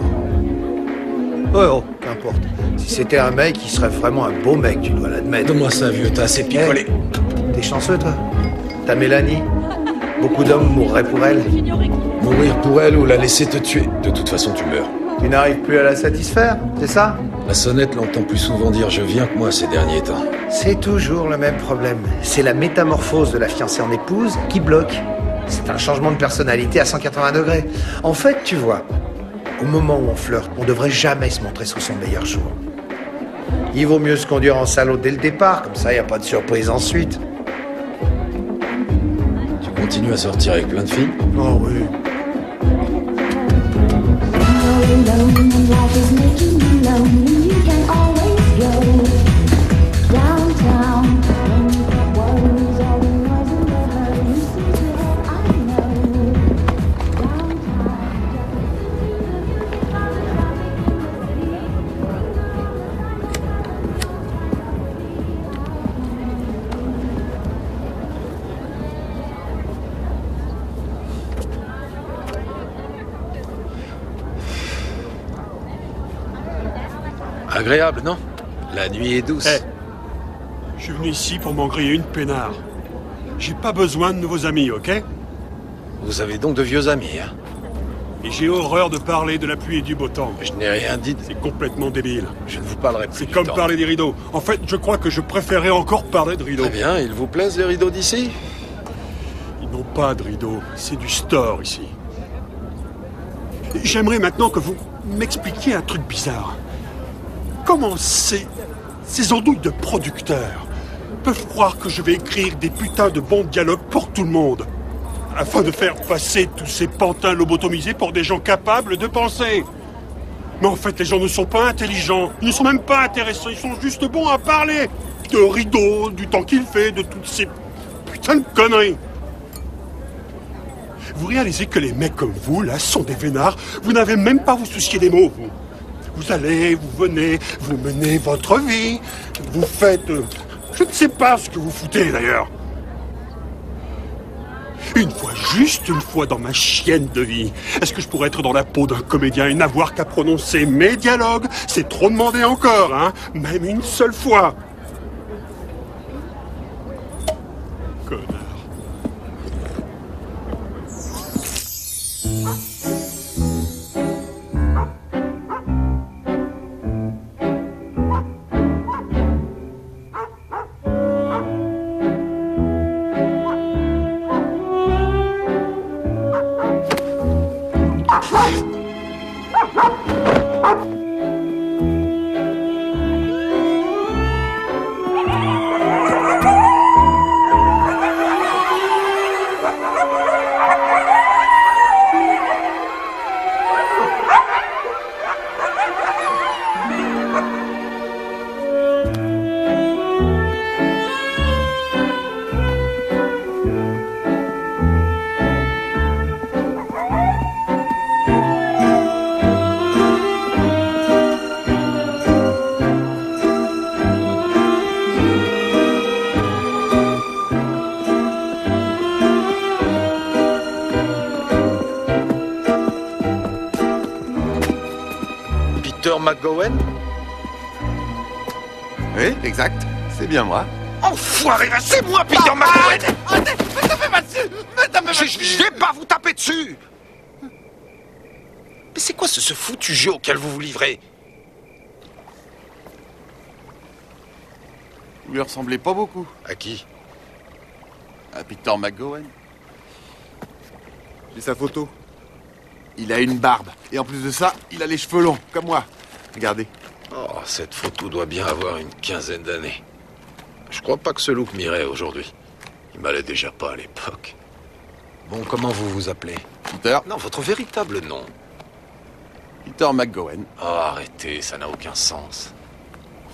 Speaker 12: Oh, qu'importe. Si c'était un mec, il serait vraiment un beau mec, tu dois l'admettre.
Speaker 5: Donne-moi ça, vieux, t'as assez picolé.
Speaker 12: T'es chanceux, toi? T'as Mélanie? Beaucoup d'hommes mourraient pour elle.
Speaker 5: Mourir pour elle ou la laisser te tuer. De toute façon, tu meurs.
Speaker 12: Tu n'arrives plus à la satisfaire, c'est ça?
Speaker 5: La sonnette l'entend plus souvent dire « je viens » que moi ces derniers temps.
Speaker 12: C'est toujours le même problème. C'est la métamorphose de la fiancée en épouse qui bloque. C'est un changement de personnalité à 180 degrés. En fait, tu vois, au moment où on flirte, on devrait jamais se montrer sous son meilleur jour. Il vaut mieux se conduire en salaud dès le départ, comme ça, il n'y a pas de surprise ensuite.
Speaker 5: Tu comptes continue à sortir avec plein de filles?
Speaker 6: Oh oui.
Speaker 5: Agréable, non? La nuit est douce.
Speaker 6: Je suis venu ici pour m'en griller une peinard. J'ai pas besoin de nouveaux amis, ok?
Speaker 5: Vous avez donc de vieux amis, hein?
Speaker 6: Et j'ai horreur de parler de la pluie et du beau temps.
Speaker 5: Je n'ai rien dit.
Speaker 6: C'est complètement débile.
Speaker 5: Je ne vous parlerai plus.
Speaker 6: C'est comme
Speaker 5: temps.
Speaker 6: parler des rideaux. En fait, je crois que je préférerais encore parler de rideaux.
Speaker 5: Très bien, ils vous plaisent les rideaux d'ici?
Speaker 6: Ils n'ont pas de rideaux. C'est du store ici. J'aimerais maintenant que vous m'expliquiez un truc bizarre. Comment ces andouilles de producteurs peuvent croire que je vais écrire des putains de bons dialogues pour tout le monde, afin de faire passer tous ces pantins lobotomisés pour des gens capables de penser? Mais en fait, les gens ne sont pas intelligents, ils ne sont même pas intéressants, ils sont juste bons à parler de rideaux, du temps qu'il fait, de toutes ces putains de conneries. Vous réalisez que les mecs comme vous, là, sont des vénards? Vous n'avez même pas à vous soucier des mots, vous. Vous allez, vous venez, vous menez votre vie, vous faites... je ne sais pas ce que vous foutez, d'ailleurs. Juste une fois dans ma chienne de vie, est-ce que je pourrais être dans la peau d'un comédien et n'avoir qu'à prononcer mes dialogues? C'est trop demandé encore, hein? Même une seule fois. Connard.
Speaker 5: Peter McGowan?
Speaker 20: Oui, exact. C'est bien moi.
Speaker 5: Enfoiré, c'est moi, Peter McGowan!
Speaker 20: Mais tapez pas dessus!
Speaker 5: Je vais pas vous taper dessus! Mais c'est quoi ce foutu jeu auquel vous vous livrez?
Speaker 20: Vous lui ressemblez pas beaucoup.
Speaker 5: À qui?
Speaker 20: À Peter McGowan. J'ai sa photo. Il a une barbe. Et en plus de ça, il a les cheveux longs, comme moi. Regardez.
Speaker 5: Oh, cette photo doit bien avoir une quinzaine d'années. Je crois pas que ce look m'irait aujourd'hui. Il m'allait déjà pas à l'époque. Bon, comment vous vous appelez?
Speaker 20: Peter?
Speaker 5: Non, votre véritable nom.
Speaker 20: Peter McGowan.
Speaker 5: Oh, arrêtez, ça n'a aucun sens.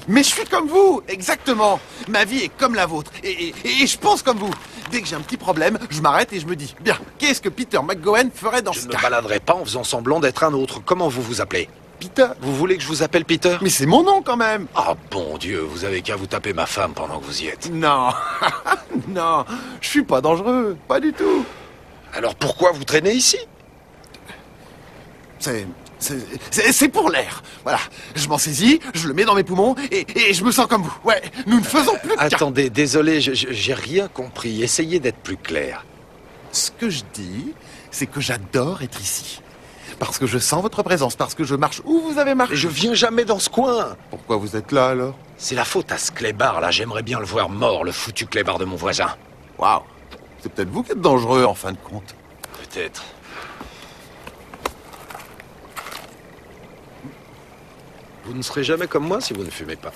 Speaker 20: Mais je suis comme vous, exactement. Ma vie est comme la vôtre. Et je pense comme vous. Dès que j'ai un petit problème, je m'arrête et je me dis, bien, qu'est-ce que Peter McGowan ferait dans ce cas?
Speaker 5: Je ne me baladerai pas en faisant semblant d'être un autre. Comment vous vous appelez?
Speaker 20: Peter.
Speaker 5: Vous voulez que je vous appelle Peter?
Speaker 20: Mais c'est mon nom quand même.
Speaker 5: Ah, bon Dieu, vous avez qu'à vous taper ma femme pendant que vous y êtes.
Speaker 20: Non, non, je suis pas dangereux, pas du tout.
Speaker 5: Alors pourquoi vous traînez ici?
Speaker 20: C'est pour l'air. Voilà, je m'en saisis, je le mets dans mes poumons et je me sens comme vous. Ouais, nous ne faisons plus qu'un.
Speaker 5: Attendez, désolé, j'ai rien compris. Essayez d'être plus clair.
Speaker 20: Ce que je dis, c'est que j'adore être ici. Parce que je sens votre présence, parce que je marche où vous avez marché.
Speaker 5: Mais je viens jamais dans ce coin.
Speaker 20: Pourquoi vous êtes là alors?
Speaker 5: C'est la faute à ce clébard là. J'aimerais bien le voir mort, le foutu clébard de mon voisin.
Speaker 20: Waouh, c'est peut-être vous qui êtes dangereux en fin de compte.
Speaker 5: Peut-être. Vous ne serez jamais comme moi si vous ne fumez pas.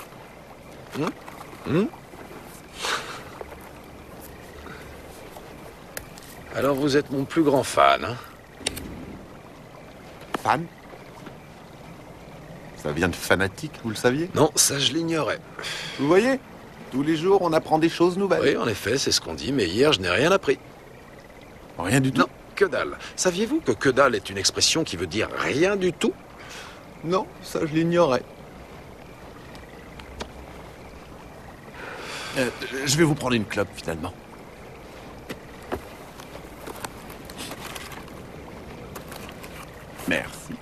Speaker 5: Alors vous êtes mon plus grand fan, hein?
Speaker 20: Fan? Ça vient de fanatique, vous le saviez?
Speaker 5: Non, ça je l'ignorais.
Speaker 20: Vous voyez? Tous les jours, on apprend des choses nouvelles.
Speaker 5: Oui, en effet, c'est ce qu'on dit, mais hier, je n'ai rien appris.
Speaker 20: Rien du tout?
Speaker 5: Non, que dalle. Saviez-vous que dalle est une expression qui veut dire rien du tout?
Speaker 20: Non, ça je l'ignorais. Je vais vous prendre une clope, finalement. Merci.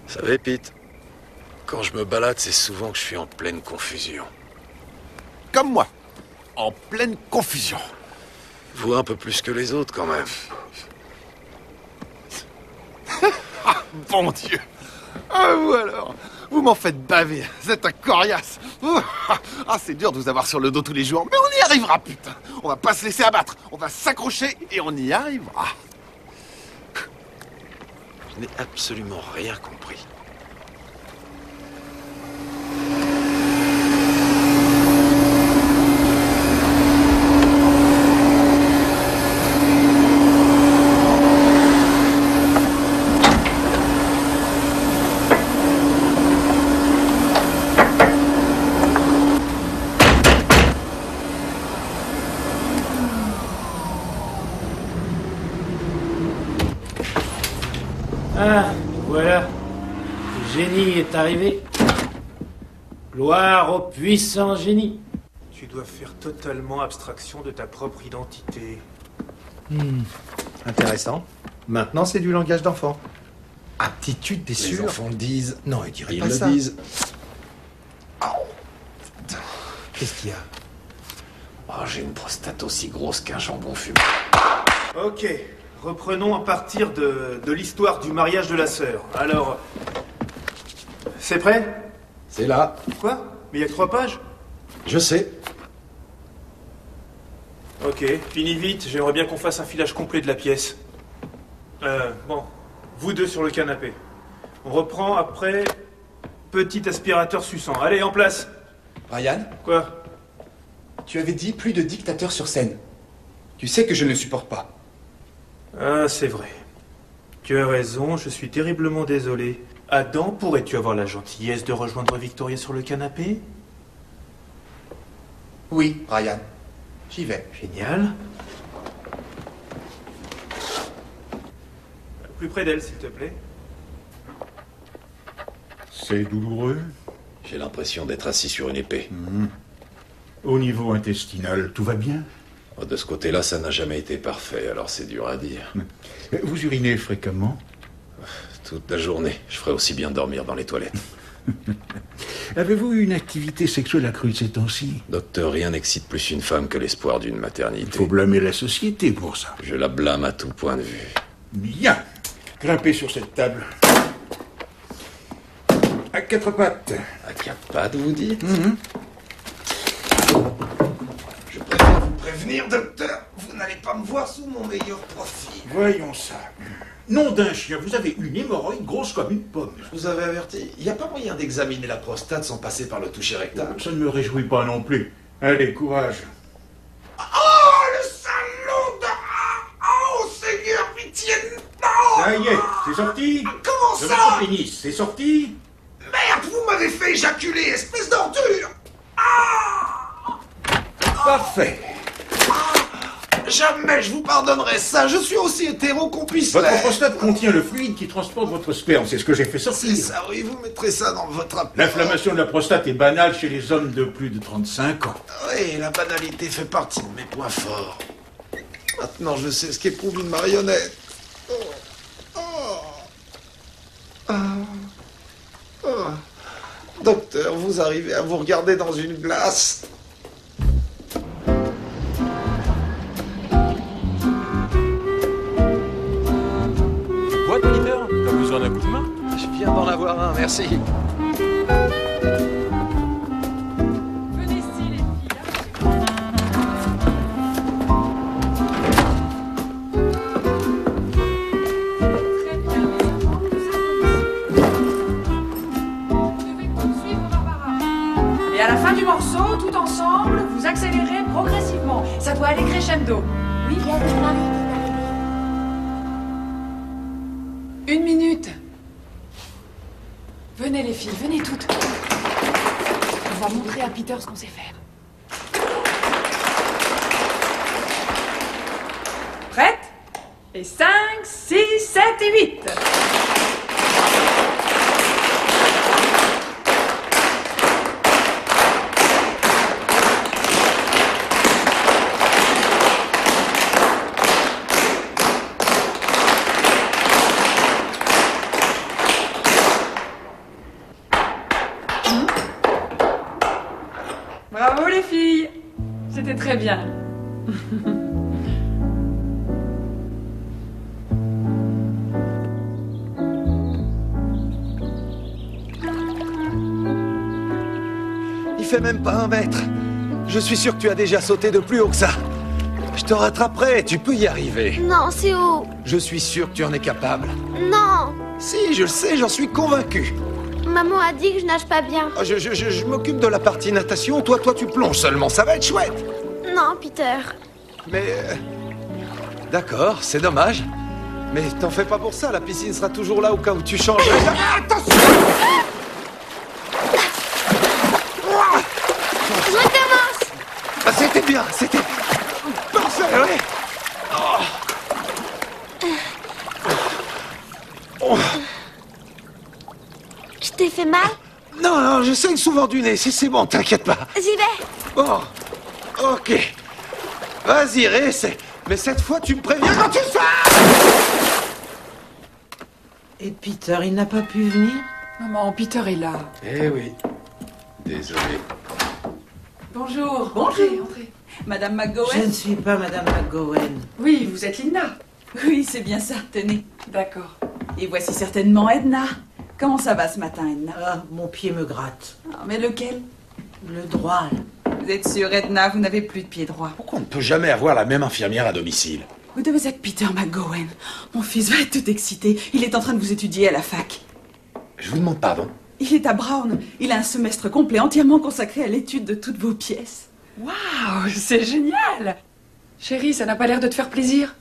Speaker 5: Vous savez, Pete, quand je me balade, c'est souvent que je suis en pleine confusion.
Speaker 20: Comme moi, en pleine confusion.
Speaker 5: Vous un peu plus que les autres, quand même.
Speaker 20: Ah, bon Dieu! Ah, vous alors? Vous m'en faites baver, vous êtes un coriace. Ah, c'est dur de vous avoir sur le dos tous les jours, mais on y arrivera, putain. On va pas se laisser abattre, on va s'accrocher et on y arrivera.
Speaker 5: Je n'ai absolument rien compris.
Speaker 2: Ah, voilà. Le génie est arrivé. Gloire au puissant génie.
Speaker 11: Tu dois faire totalement abstraction de ta propre identité.
Speaker 12: Intéressant. Maintenant, c'est du langage d'enfant. Aptitude des
Speaker 1: Les
Speaker 12: sûrs.
Speaker 1: enfants le disent. Non, ils diraient
Speaker 5: Ils
Speaker 1: pas
Speaker 5: le
Speaker 1: ça.
Speaker 5: disent.
Speaker 12: Qu'est-ce qu'il y a?
Speaker 5: Oh, j'ai une prostate aussi grosse qu'un jambon fumé.
Speaker 11: Ok, reprenons à partir de l'histoire du mariage de la sœur. Alors, c'est prêt?
Speaker 5: C'est là.
Speaker 11: Quoi? Mais il y a que 3 pages?
Speaker 5: Je sais.
Speaker 11: Ok, finis vite, j'aimerais bien qu'on fasse un filage complet de la pièce. Bon, vous deux sur le canapé. On reprend après petit aspirateur suçant. Allez, en place.
Speaker 9: Ryan,
Speaker 11: Quoi?
Speaker 9: tu avais dit plus de dictateurs sur scène. Tu sais que je ne le supporte pas.
Speaker 11: Ah, c'est vrai. Tu as raison, je suis terriblement désolé. Adam, pourrais-tu avoir la gentillesse de rejoindre Victoria sur le canapé?
Speaker 9: Oui, Ryan. J'y vais.
Speaker 11: Génial. Plus près d'elle, s'il te plaît.
Speaker 21: C'est douloureux?
Speaker 5: J'ai l'impression d'être assis sur une épée.
Speaker 21: Au niveau intestinal, tout va bien?
Speaker 5: Oh, de ce côté-là, ça n'a jamais été parfait, alors c'est dur à dire.
Speaker 21: Vous urinez fréquemment?
Speaker 5: Toute la journée. Je ferais aussi bien dormir dans les toilettes.
Speaker 21: Avez-vous eu une activité sexuelle accrue ces temps-ci?
Speaker 5: Docteur, rien n'excite plus une femme que l'espoir d'une maternité.
Speaker 21: Il faut blâmer la société pour ça.
Speaker 5: Je la blâme à tout point de vue.
Speaker 21: Bien. Grimpez sur cette table. À 4 pattes.
Speaker 5: À 4 pattes, vous dites?
Speaker 1: Je préfère vous prévenir, docteur. Vous n'allez pas me voir sous mon meilleur profil.
Speaker 21: Voyons ça. Nom d'un chien, vous avez une hémorroïde grosse comme une pomme.
Speaker 5: Je vous avais averti. Il n'y a pas moyen d'examiner la prostate sans passer par le toucher rectal.
Speaker 21: Ça ne me réjouit pas non plus. Allez, courage.
Speaker 1: Oh, le salaud de... Oh, Seigneur, pitié, non!
Speaker 21: Ça y est, c'est sorti?
Speaker 1: Comment
Speaker 21: De
Speaker 1: ça?
Speaker 21: votre pénis, c'est sorti?
Speaker 1: Merde, vous m'avez fait éjaculer, espèce d'ordure!
Speaker 21: Parfait.
Speaker 1: Jamais je vous pardonnerai ça, je suis aussi hétéro qu'on puisse
Speaker 21: Votre
Speaker 1: l'être.
Speaker 21: prostate contient le fluide qui transporte votre sperme, c'est ce que j'ai fait sortir.
Speaker 1: C'est ça, oui, vous mettrez ça dans votre rapport.
Speaker 21: L'inflammation de la prostate est banale chez les hommes de plus de 35 ans.
Speaker 1: Oui, la banalité fait partie de mes points forts. Maintenant, je sais ce qu'éprouve une marionnette. Oh. Oh. Ah. Oh. Docteur, vous arrivez à vous regarder dans une glace.
Speaker 4: Quoi, Peter? T'as besoin d'un coup de main?
Speaker 5: Je viens d'en avoir un, merci.
Speaker 17: Venez ici, les filles.
Speaker 3: fin du morceau, tout ensemble, vous accélérez progressivement. Ça doit aller crescendo. Oui.
Speaker 14: Il y a des maris qui
Speaker 3: 1 minute. Venez les filles, venez toutes. On va montrer à Peter ce qu'on sait faire. Prête? Et 5, 6, 7 et 8. Bravo les filles. C'était très bien.
Speaker 1: Il fait même pas 1 mètre. Je suis sûr que tu as déjà sauté de plus haut que ça. Je te rattraperai, tu peux y arriver.
Speaker 14: Non, c'est haut.
Speaker 1: Je suis sûr que tu en es capable.
Speaker 14: Non.
Speaker 1: Si, je le sais, j'en suis convaincu.
Speaker 14: Maman a dit que je nage pas bien.
Speaker 1: Oh, je m'occupe de la partie natation, toi tu plonges seulement, ça va être chouette.
Speaker 14: Non, Peter.
Speaker 1: Mais... D'accord, c'est dommage. Mais t'en fais pas pour ça, la piscine sera toujours là au cas où tu changes. Attention!
Speaker 14: Je recommence.
Speaker 1: Ah, c'était bien, c'était... Parfait, oui. Oh.
Speaker 14: Je t'ai fait mal?
Speaker 1: Non, non, je saigne souvent du nez, c'est bon, t'inquiète pas.
Speaker 14: J'y vais.
Speaker 1: Bon, ok. Vas-y, réessaie. Mais cette fois, tu me préviens quand tu le fais.
Speaker 15: Et Peter, il n'a pas pu venir?
Speaker 3: Maman, Peter est là.
Speaker 5: Eh oui. Désolé.
Speaker 3: Bonjour.
Speaker 13: Bonjour.
Speaker 3: Entrez, entrez.
Speaker 13: Madame McGowan?
Speaker 15: Je ne suis pas Madame McGowan.
Speaker 3: Oui, vous êtes Linda.
Speaker 13: Oui, c'est bien ça, tenez.
Speaker 3: D'accord.
Speaker 13: Et voici certainement Edna. Comment ça va ce matin, Edna?
Speaker 15: Ah, mon pied me gratte.
Speaker 13: Ah, mais lequel?
Speaker 15: Le droit, là.
Speaker 13: Vous êtes sûre, Edna, vous n'avez plus de pied droit.
Speaker 5: Pourquoi on ne peut jamais avoir la même infirmière à domicile?
Speaker 13: Vous devez être Peter McGowan. Mon fils va être tout excité. Il est en train de vous étudier à la fac.
Speaker 5: Je vous demande pardon.
Speaker 13: Il est à Brown. Il a un semestre complet entièrement consacré à l'étude de toutes vos pièces.
Speaker 3: Waouh, c'est génial. Chérie, ça n'a pas l'air de te faire plaisir?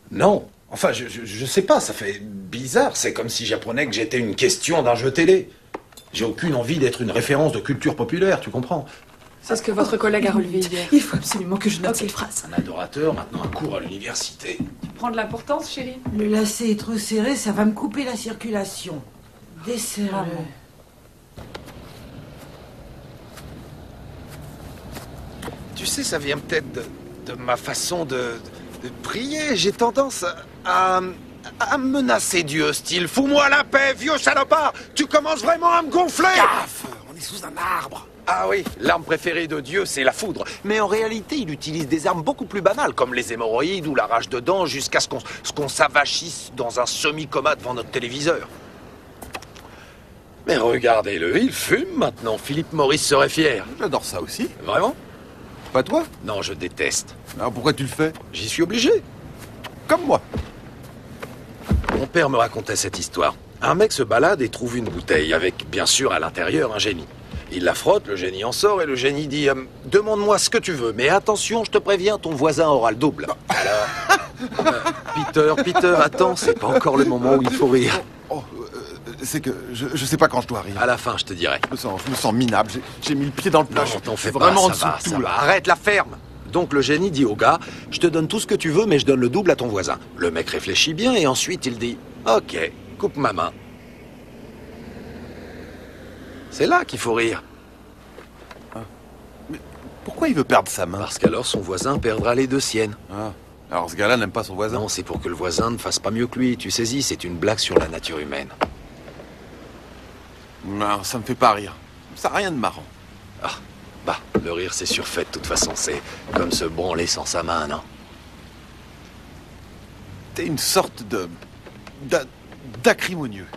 Speaker 5: Non. Enfin, je sais pas, ça fait bizarre. C'est comme si j'apprenais que j'étais une question d'un jeu télé. J'ai aucune envie d'être une référence de culture populaire, tu comprends?
Speaker 3: C'est ce que votre collègue a relevé hier.
Speaker 13: Il faut absolument que je note cette phrase.
Speaker 5: Un adorateur, maintenant un cours à l'université.
Speaker 3: Tu prends de l'importance, chérie?
Speaker 15: Le lacet est trop serré, ça va me couper la circulation. Desserre-le.
Speaker 1: Tu sais, ça vient peut-être de ma façon de prier. J'ai tendance à menacer Dieu, style « Fous-moi la paix, vieux salopard! Tu commences vraiment à me gonfler !»
Speaker 20: Gaffe! On est sous un arbre.
Speaker 1: Ah oui, l'arme préférée de Dieu, c'est la foudre. Mais en réalité, il utilise des armes beaucoup plus banales, comme les hémorroïdes ou la rage de dents, jusqu'à ce qu'on s'avachisse dans un semi-coma devant notre téléviseur. Mais regardez-le, il fume maintenant. Philippe Maurice serait fier.
Speaker 20: J'adore ça aussi.
Speaker 1: Vraiment?
Speaker 20: Pas toi?
Speaker 1: Non, je déteste.
Speaker 20: Alors pourquoi tu le fais?
Speaker 1: J'y suis obligé.
Speaker 20: Comme moi.
Speaker 1: Mon père me racontait cette histoire. Un mec se balade et trouve une bouteille, avec bien sûr à l'intérieur un génie. Il la frotte, le génie en sort, et le génie dit « Demande-moi ce que tu veux, mais attention, je te préviens, ton voisin aura le double. » Alors, Peter, attends, c'est pas encore le moment où il faut rire.
Speaker 20: C'est que je sais pas quand je dois rire.
Speaker 1: À la fin, je te dirai.
Speaker 20: Je me sens minable, j'ai mis le pied dans le plat.
Speaker 1: Non, t'en fais
Speaker 20: vraiment
Speaker 1: pas, ça va,
Speaker 20: en dessous de
Speaker 1: ça
Speaker 20: tout,
Speaker 1: va.
Speaker 20: là.
Speaker 1: Arrête la ferme. Donc le génie dit au gars « Je te donne tout ce que tu veux, mais je donne le double à ton voisin. » Le mec réfléchit bien et ensuite il dit « Ok, coupe ma main. » C'est là qu'il faut rire.
Speaker 20: Mais pourquoi il veut perdre sa main?
Speaker 1: Parce qu'alors son voisin perdra les deux siennes.
Speaker 20: Ah. Alors ce gars-là n'aime pas son voisin?
Speaker 1: Non, c'est pour que le voisin ne fasse pas mieux que lui. Tu saisis, c'est une blague sur la nature humaine.
Speaker 20: Non, ça me fait pas rire. Ça n'a rien de marrant.
Speaker 1: Ah, bah, le rire c'est surfait de toute façon. C'est comme se branler sans sa main, non?
Speaker 20: T'es une sorte d'acrimonieux.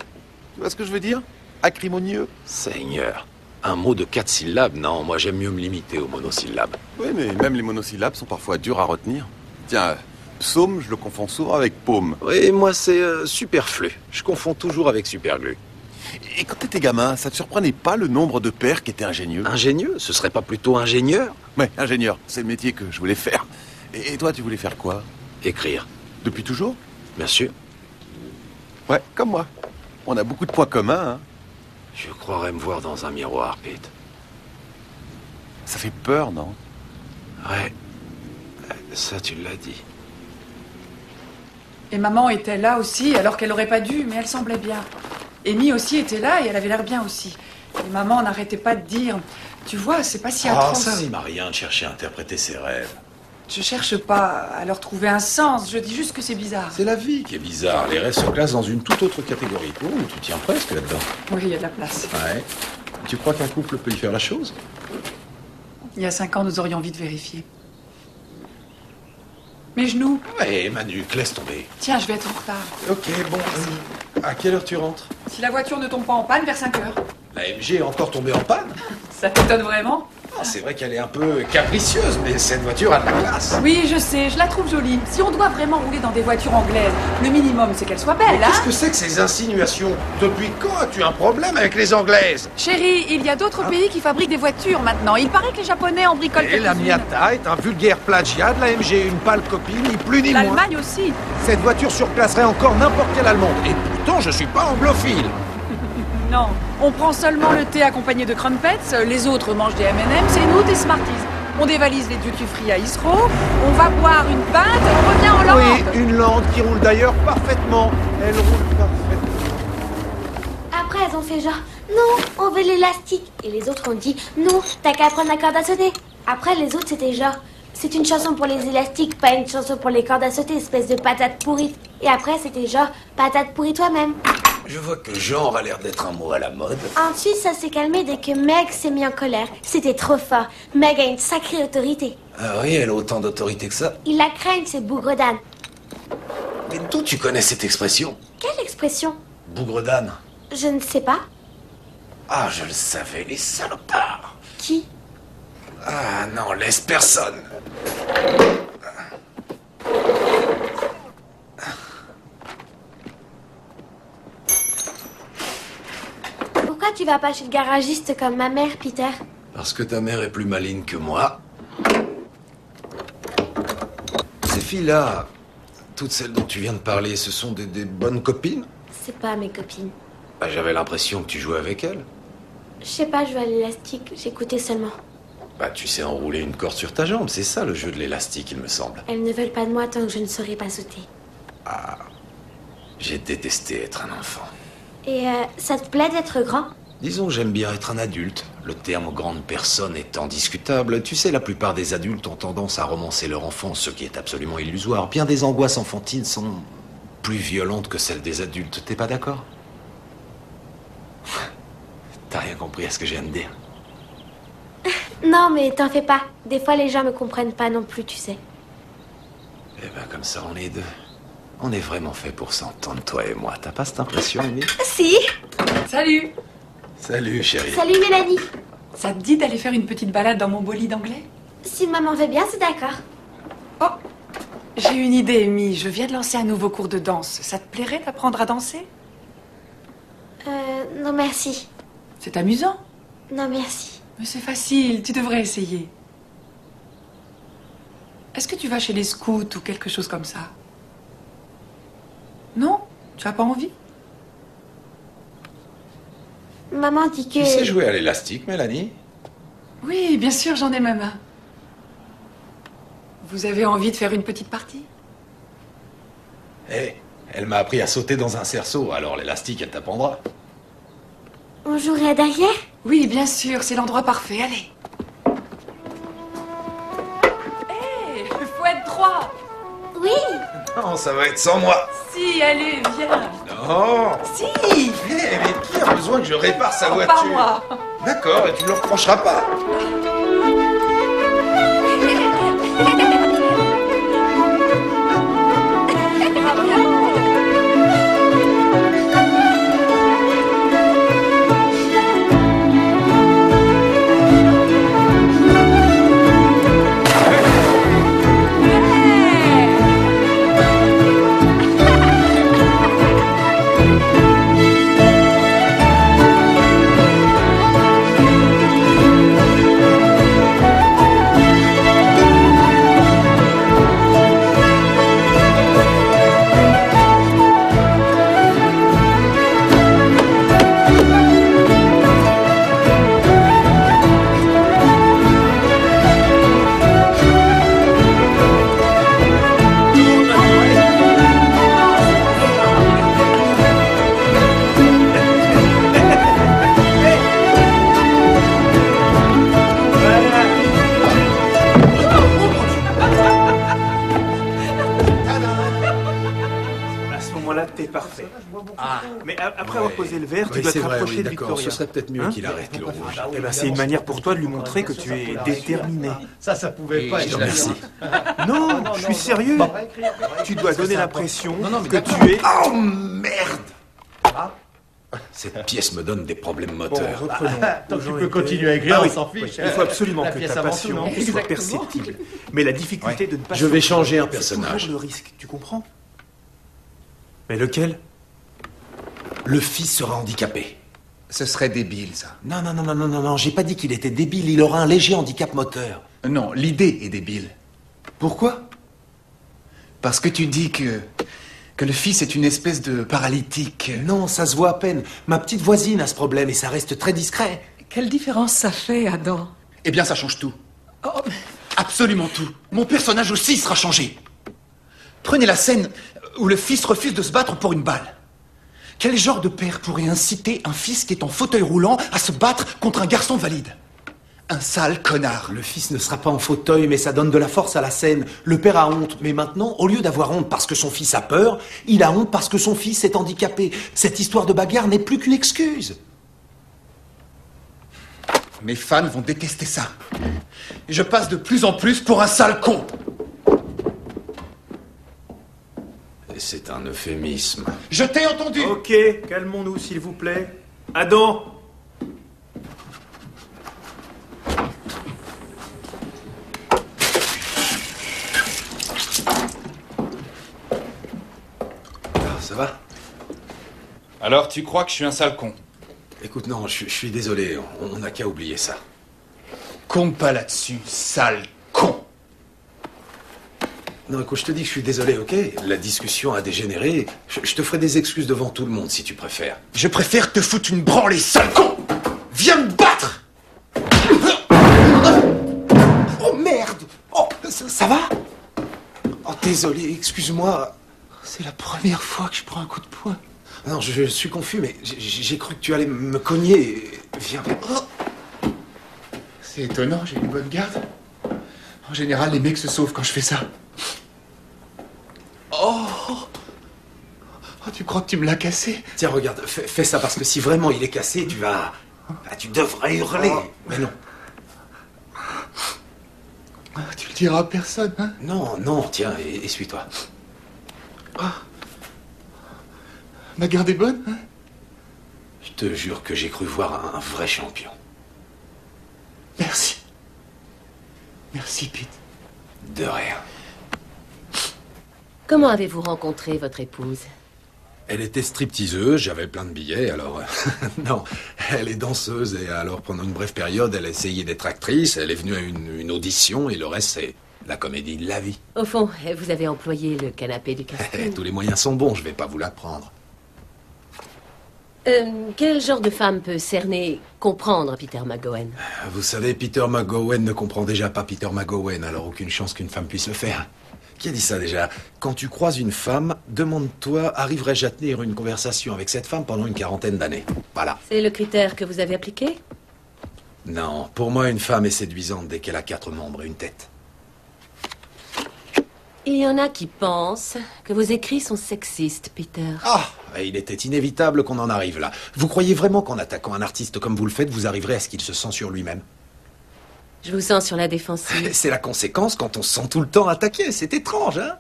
Speaker 20: Tu vois ce que je veux dire? Acrimonieux.
Speaker 1: Seigneur. Un mot de 4 syllabes? Non, moi j'aime mieux me limiter aux monosyllabes.
Speaker 20: Oui, mais même les monosyllabes sont parfois durs à retenir. Tiens, psaume, je le confonds souvent avec paume.
Speaker 1: Oui, moi c'est superflu. Je confonds toujours avec superglu.
Speaker 20: Et quand t'étais gamin, ça te surprenait pas le nombre de pères qui étaient ingénieux?
Speaker 1: Ingénieux? Ce serait pas plutôt ingénieur?
Speaker 20: Ouais, ingénieur. C'est le métier que je voulais faire. Et toi, tu voulais faire quoi?
Speaker 1: Écrire.
Speaker 20: Depuis toujours?
Speaker 1: Bien sûr.
Speaker 20: Ouais, comme moi. On a beaucoup de points communs, hein.
Speaker 1: Je croirais me voir dans un miroir, Pete.
Speaker 20: Ça fait peur, non?
Speaker 1: Ouais. Ça, tu l'as dit.
Speaker 3: Et maman était là aussi, alors qu'elle aurait pas dû, mais elle semblait bien. Amy aussi était là et elle avait l'air bien aussi. Et maman n'arrêtait pas de dire, tu vois, c'est pas si
Speaker 5: Ah,
Speaker 3: atroce.
Speaker 5: ça rime à rien de chercher à interpréter ses rêves.
Speaker 3: Je cherche pas à leur trouver un sens, je dis juste que c'est bizarre.
Speaker 5: C'est la vie qui est bizarre. Les rêves se classent dans une toute autre catégorie. Oh, tu tiens presque là-dedans.
Speaker 3: Oui, il y a de la place.
Speaker 5: Ouais. Tu crois qu'un couple peut y faire la chose?
Speaker 3: Il y a 5 ans, nous aurions envie de vérifier. Mes genoux.
Speaker 5: Ouais, Manu, laisse tomber.
Speaker 3: Tiens, je vais être en retard.
Speaker 5: Ok, bon. À quelle heure tu rentres?
Speaker 3: Si la voiture ne tombe pas en panne, vers 5 heures.
Speaker 5: La MG est encore tombée en panne?
Speaker 3: Ça t'étonne vraiment?
Speaker 5: Ah, c'est vrai qu'elle est un peu capricieuse, mais cette voiture a de la classe.
Speaker 3: Oui, je sais, je la trouve jolie. Si on doit vraiment rouler dans des voitures anglaises, le minimum, c'est qu'elle soit belle,
Speaker 5: Mais
Speaker 3: hein?
Speaker 5: qu'est-ce que c'est que ces insinuations? Depuis quand as-tu un problème avec les Anglaises?
Speaker 3: Chérie, il y a d'autres pays qui fabriquent des voitures maintenant. Il paraît que les Japonais en bricolent
Speaker 1: Et la
Speaker 3: quelques-unes.
Speaker 1: Miata est un vulgaire plagiat de la MG, une pâle copie, ni plus ni moins.
Speaker 3: L'Allemagne aussi.
Speaker 1: Cette voiture surclasserait encore n'importe quelle allemande. Et pourtant, je suis pas anglophile.
Speaker 3: Non, on prend seulement le thé accompagné de crumpets, les autres mangent des M&M's et nous des Smarties. On dévalise les duty free à Heathrow, on va boire une pinte et on revient en Hollande.
Speaker 1: Oui, une lande qui roule d'ailleurs parfaitement. Elle roule parfaitement.
Speaker 14: Après, elles ont fait genre, non, on veut l'élastique. Et les autres ont dit, non, t'as qu'à prendre la corde à sauter. Après, les autres, c'était genre, c'est une chanson pour les élastiques, pas une chanson pour les cordes à sauter, espèce de patate pourrie. Et après, c'était genre, patate pourrie toi-même.
Speaker 5: Je vois que genre a l'air d'être un mot à la mode.
Speaker 14: Ensuite, ça s'est calmé dès que Meg s'est mis en colère. C'était trop fort. Meg a une sacrée autorité.
Speaker 5: Ah oui, elle a autant d'autorité que ça.
Speaker 14: Il la craigne, c'est bougre d'âne.
Speaker 5: Mais d'où tu connais cette expression?
Speaker 14: Quelle expression?
Speaker 5: Bougre d'âne.
Speaker 14: Je ne sais pas.
Speaker 5: Ah, je le savais, les salopards.
Speaker 14: Qui?
Speaker 5: Ah non, laisse personne.
Speaker 14: Pourquoi tu vas pas chez le garagiste comme ma mère, Peter?
Speaker 5: Parce que ta mère est plus maligne que moi. Ces filles-là, toutes celles dont tu viens de parler, ce sont des bonnes copines?
Speaker 14: C'est pas mes copines.
Speaker 5: Bah, j'avais l'impression que tu jouais avec elles.
Speaker 14: Je sais pas jouer à l'élastique, j'écoutais seulement.
Speaker 5: Bah, tu sais enrouler une corde sur ta jambe, c'est ça le jeu de l'élastique, il me semble.
Speaker 14: Elles ne veulent pas de moi tant que je ne saurais pas sauter.
Speaker 5: Ah, j'ai détesté être un enfant.
Speaker 14: Et ça te plaît d'être grand?
Speaker 5: Disons que j'aime bien être un adulte. Le terme grande personne étant discutable, tu sais, la plupart des adultes ont tendance à romancer leur enfance, ce qui est absolument illusoire. Bien des angoisses enfantines sont plus violentes que celles des adultes, t'es pas d'accord? T'as rien compris à ce que je viens de dire?
Speaker 14: Non, mais t'en fais pas. Des fois, les gens me comprennent pas non plus, tu sais.
Speaker 5: Eh ben, comme ça, on est deux. On est vraiment fait pour s'entendre, toi et moi. T'as pas cette impression, Amy?
Speaker 14: Si.
Speaker 3: Salut.
Speaker 5: Salut, chérie.
Speaker 14: Salut, Mélanie.
Speaker 3: Ça te dit d'aller faire une petite balade dans mon bolide anglais?
Speaker 14: Si maman veut bien, c'est d'accord.
Speaker 3: Oh, j'ai une idée, Amy. Je viens de lancer un nouveau cours de danse. Ça te plairait d'apprendre à danser?
Speaker 14: Non, merci.
Speaker 3: C'est amusant.
Speaker 14: Non, merci.
Speaker 3: Mais c'est facile, tu devrais essayer. Est-ce que tu vas chez les scouts ou quelque chose comme ça? Non? Tu as pas envie?
Speaker 14: Maman dit que...
Speaker 5: Tu sais jouer à l'élastique, Mélanie?
Speaker 3: Oui, bien sûr, j'en ai même un. Vous avez envie de faire une petite partie?
Speaker 5: Eh, elle m'a appris à sauter dans un cerceau, alors l'élastique, elle t'apprendra.
Speaker 14: On jouerait derrière?
Speaker 3: Oui, bien sûr, c'est l'endroit parfait, allez. Hé, faut être droit.
Speaker 14: Oui.
Speaker 5: Non, ça va être sans moi.
Speaker 3: Si, allez, viens.
Speaker 5: Non.
Speaker 3: Si.
Speaker 5: Eh, mais qui a besoin que je répare sa voiture?
Speaker 3: Pas moi.
Speaker 5: D'accord, et tu me le reprocheras pas.
Speaker 11: parfait. Mais après avoir posé le verre, tu
Speaker 1: Oui,
Speaker 11: dois
Speaker 1: c'est
Speaker 11: te
Speaker 1: vrai,
Speaker 11: rapprocher
Speaker 1: oui,
Speaker 11: de
Speaker 1: d'accord.
Speaker 11: Victoria.
Speaker 1: Ce serait peut-être mieux qu'il arrête le rouge.
Speaker 11: Eh ben, c'est une manière pour toi de lui montrer que tu es déterminé.
Speaker 12: Ça pouvait pas être.
Speaker 1: Merci.
Speaker 11: Non, je suis sérieux. Tu dois donner l'impression que
Speaker 1: d'accord.
Speaker 11: tu es...
Speaker 1: Oh merde! Cette pièce me donne des problèmes moteurs.
Speaker 12: Donc tu peux continuer à écrire, on s'en fiche.
Speaker 11: Il faut absolument
Speaker 12: La
Speaker 11: que
Speaker 12: pièce
Speaker 11: ta
Speaker 12: avant tout,
Speaker 11: passion
Speaker 12: non
Speaker 11: soit
Speaker 12: Exactement.
Speaker 11: perceptible. Mais la difficulté de ne pas...
Speaker 1: Je vais
Speaker 11: sortir,
Speaker 1: changer un
Speaker 11: c'est
Speaker 1: personnage.
Speaker 11: toujours le risque, tu comprends? Mais lequel?
Speaker 5: Le fils sera handicapé.
Speaker 9: Ce serait débile, ça.
Speaker 5: Non, j'ai pas dit qu'il était débile, il aura un léger handicap moteur.
Speaker 9: Non, l'idée est débile.
Speaker 5: Pourquoi?
Speaker 9: Parce que tu dis que le fils est une espèce de paralytique.
Speaker 5: Non, ça se voit à peine. Ma petite voisine a ce problème et ça reste très discret.
Speaker 3: Quelle différence ça fait, Adam?
Speaker 9: Eh bien, ça change tout. Absolument tout. Mon personnage aussi sera changé. Prenez la scène où le fils refuse de se battre pour une balle. Quel genre de père pourrait inciter un fils qui est en fauteuil roulant à se battre contre un garçon valide? Un sale connard.
Speaker 5: Le fils ne sera pas en fauteuil, mais ça donne de la force à la scène. Le père a honte, mais maintenant, au lieu d'avoir honte parce que son fils a peur, il a honte parce que son fils est handicapé. Cette histoire de bagarre n'est plus qu'une excuse.
Speaker 9: Mes fans vont détester ça. Et je passe de plus en plus pour un sale con.
Speaker 1: Et c'est un euphémisme.
Speaker 9: Je t'ai entendu.
Speaker 11: Ok, calmons-nous, s'il vous plaît. Adam!
Speaker 1: Ça va?
Speaker 8: Alors, tu crois que je suis un sale con?
Speaker 1: Écoute, non, je suis désolé, on n'a qu'à oublier ça.
Speaker 9: Compte pas là-dessus, sale con.
Speaker 1: Non, écoute, je te dis que je suis désolé, ok? La discussion a dégénéré. Je te ferai des excuses devant tout le monde, si tu préfères.
Speaker 9: Je préfère te foutre une branlée, sale con. Viens me battre.
Speaker 5: Oh merde! Oh, ça va? Oh, désolé, excuse-moi.
Speaker 9: C'est la première fois que je prends un coup de poing.
Speaker 1: Non, je suis confus, mais j'ai cru que tu allais me cogner. Viens. Oh.
Speaker 9: C'est étonnant, j'ai une bonne garde. En général, les mecs se sauvent quand je fais ça. Oh, tu crois que tu me l'as cassé?
Speaker 1: Tiens, regarde, fais ça, parce que si vraiment il est cassé, tu vas... tu devrais hurler. Mais non.
Speaker 9: Tu le diras à personne, hein?
Speaker 1: Non, tiens, essuie-toi.
Speaker 9: Ma garde est bonne, hein?
Speaker 1: Je te jure que j'ai cru voir un vrai champion.
Speaker 9: Merci. Merci, Pete.
Speaker 1: De rien.
Speaker 18: Comment avez-vous rencontré votre épouse?
Speaker 1: Elle était stripteaseuse, j'avais plein de billets, alors... non, elle est danseuse, et alors pendant une brève période, elle a essayé d'être actrice, elle est venue à une audition, et le reste, c'est la comédie de la vie.
Speaker 18: Au fond, vous avez employé le canapé du casting.
Speaker 1: Tous les moyens sont bons, je vais pas vous l'apprendre.
Speaker 18: Quel genre de femme peut cerner, comprendre Peter McGowan?
Speaker 1: Vous savez, Peter McGowan ne comprend déjà pas Peter McGowan, alors aucune chance qu'une femme puisse le faire. Qui a dit ça déjà? Quand tu croises une femme, demande-toi, arriverais-je à tenir une conversation avec cette femme pendant une 40aine d'années? Voilà.
Speaker 18: C'est le critère que vous avez appliqué?
Speaker 1: Non, pour moi, une femme est séduisante dès qu'elle a 4 membres et une tête.
Speaker 18: Il y en a qui pensent que vos écrits sont sexistes, Peter.
Speaker 1: Ah, il était inévitable qu'on en arrive là. Vous croyez vraiment qu'en attaquant un artiste comme vous le faites, vous arriverez à ce qu'il se censure lui-même?
Speaker 18: Je vous sens sur la défensive.
Speaker 1: C'est la conséquence quand on se sent tout le temps attaqué. C'est étrange, hein?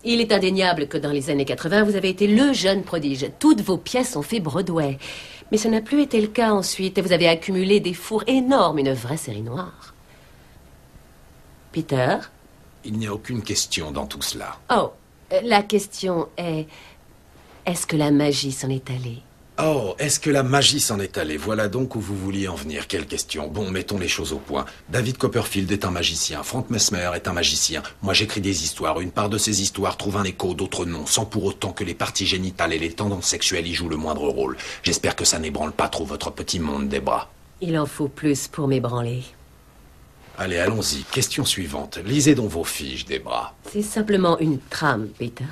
Speaker 18: Il est indéniable que dans les années 80, vous avez été le jeune prodige. Toutes vos pièces ont fait Broadway. Mais ce n'a plus été le cas ensuite. Et vous avez accumulé des fours énormes, une vraie série noire. Peter?
Speaker 1: Il n'y a aucune question dans tout cela.
Speaker 18: Oh, la question est... Est-ce que la magie s'en est allée?
Speaker 1: Oh, est-ce que la magie s'en est allée? Voilà donc où vous vouliez en venir. Quelle question. Bon, mettons les choses au point. David Copperfield est un magicien. Frank Mesmer est un magicien. Moi, j'écris des histoires. Une part de ces histoires trouve un écho, d'autres non, sans pour autant que les parties génitales et les tendances sexuelles y jouent le moindre rôle. J'espère que ça n'ébranle pas trop votre petit monde, Debra.
Speaker 18: Il en faut plus pour m'ébranler.
Speaker 1: Allez, allons-y. Question suivante. Lisez donc vos fiches, Debra.
Speaker 18: C'est simplement une trame, Peter.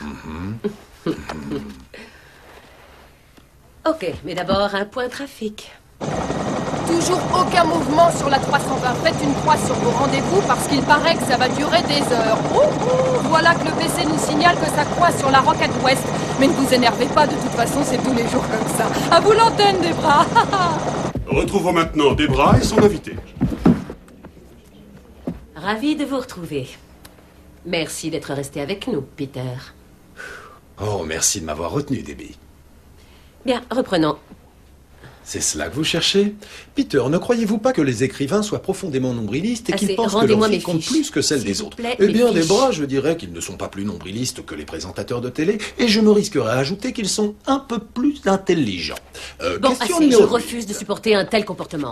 Speaker 18: Ok, mais d'abord un point trafic.
Speaker 17: Toujours aucun mouvement sur la 320. Faites une croix sur vos rendez-vous parce qu'il paraît que ça va durer des heures. Voilà que le PC nous signale que ça croise sur la Rocket West. Mais ne vous énervez pas, de toute façon, c'est tous les jours comme ça. À vous l'antenne, Debra.
Speaker 6: Retrouvons maintenant Debra et son invité.
Speaker 18: Ravi de vous retrouver. Merci d'être resté avec nous, Peter.
Speaker 5: Oh, merci de m'avoir retenu, Debbie.
Speaker 18: Bien, reprenons.
Speaker 5: C'est cela que vous cherchez? Peter, ne croyez-vous pas que les écrivains soient profondément nombrilistes et qu'ils
Speaker 18: Assez,
Speaker 5: pensent que
Speaker 18: rendez-moi
Speaker 5: leur vie
Speaker 18: mes
Speaker 5: compte
Speaker 18: fiches.
Speaker 5: plus que celle
Speaker 18: S'il
Speaker 5: des
Speaker 18: vous
Speaker 5: autres?
Speaker 18: plaît,
Speaker 5: Eh
Speaker 18: mes
Speaker 5: bien,
Speaker 18: fiches.
Speaker 5: Debra, je dirais qu'ils ne sont pas plus nombrilistes que les présentateurs de télé, et je me risquerais à ajouter qu'ils sont un peu plus intelligents.
Speaker 18: Bon,
Speaker 5: Question
Speaker 18: assez, je
Speaker 5: numéro 8.
Speaker 18: refuse de supporter un tel comportement.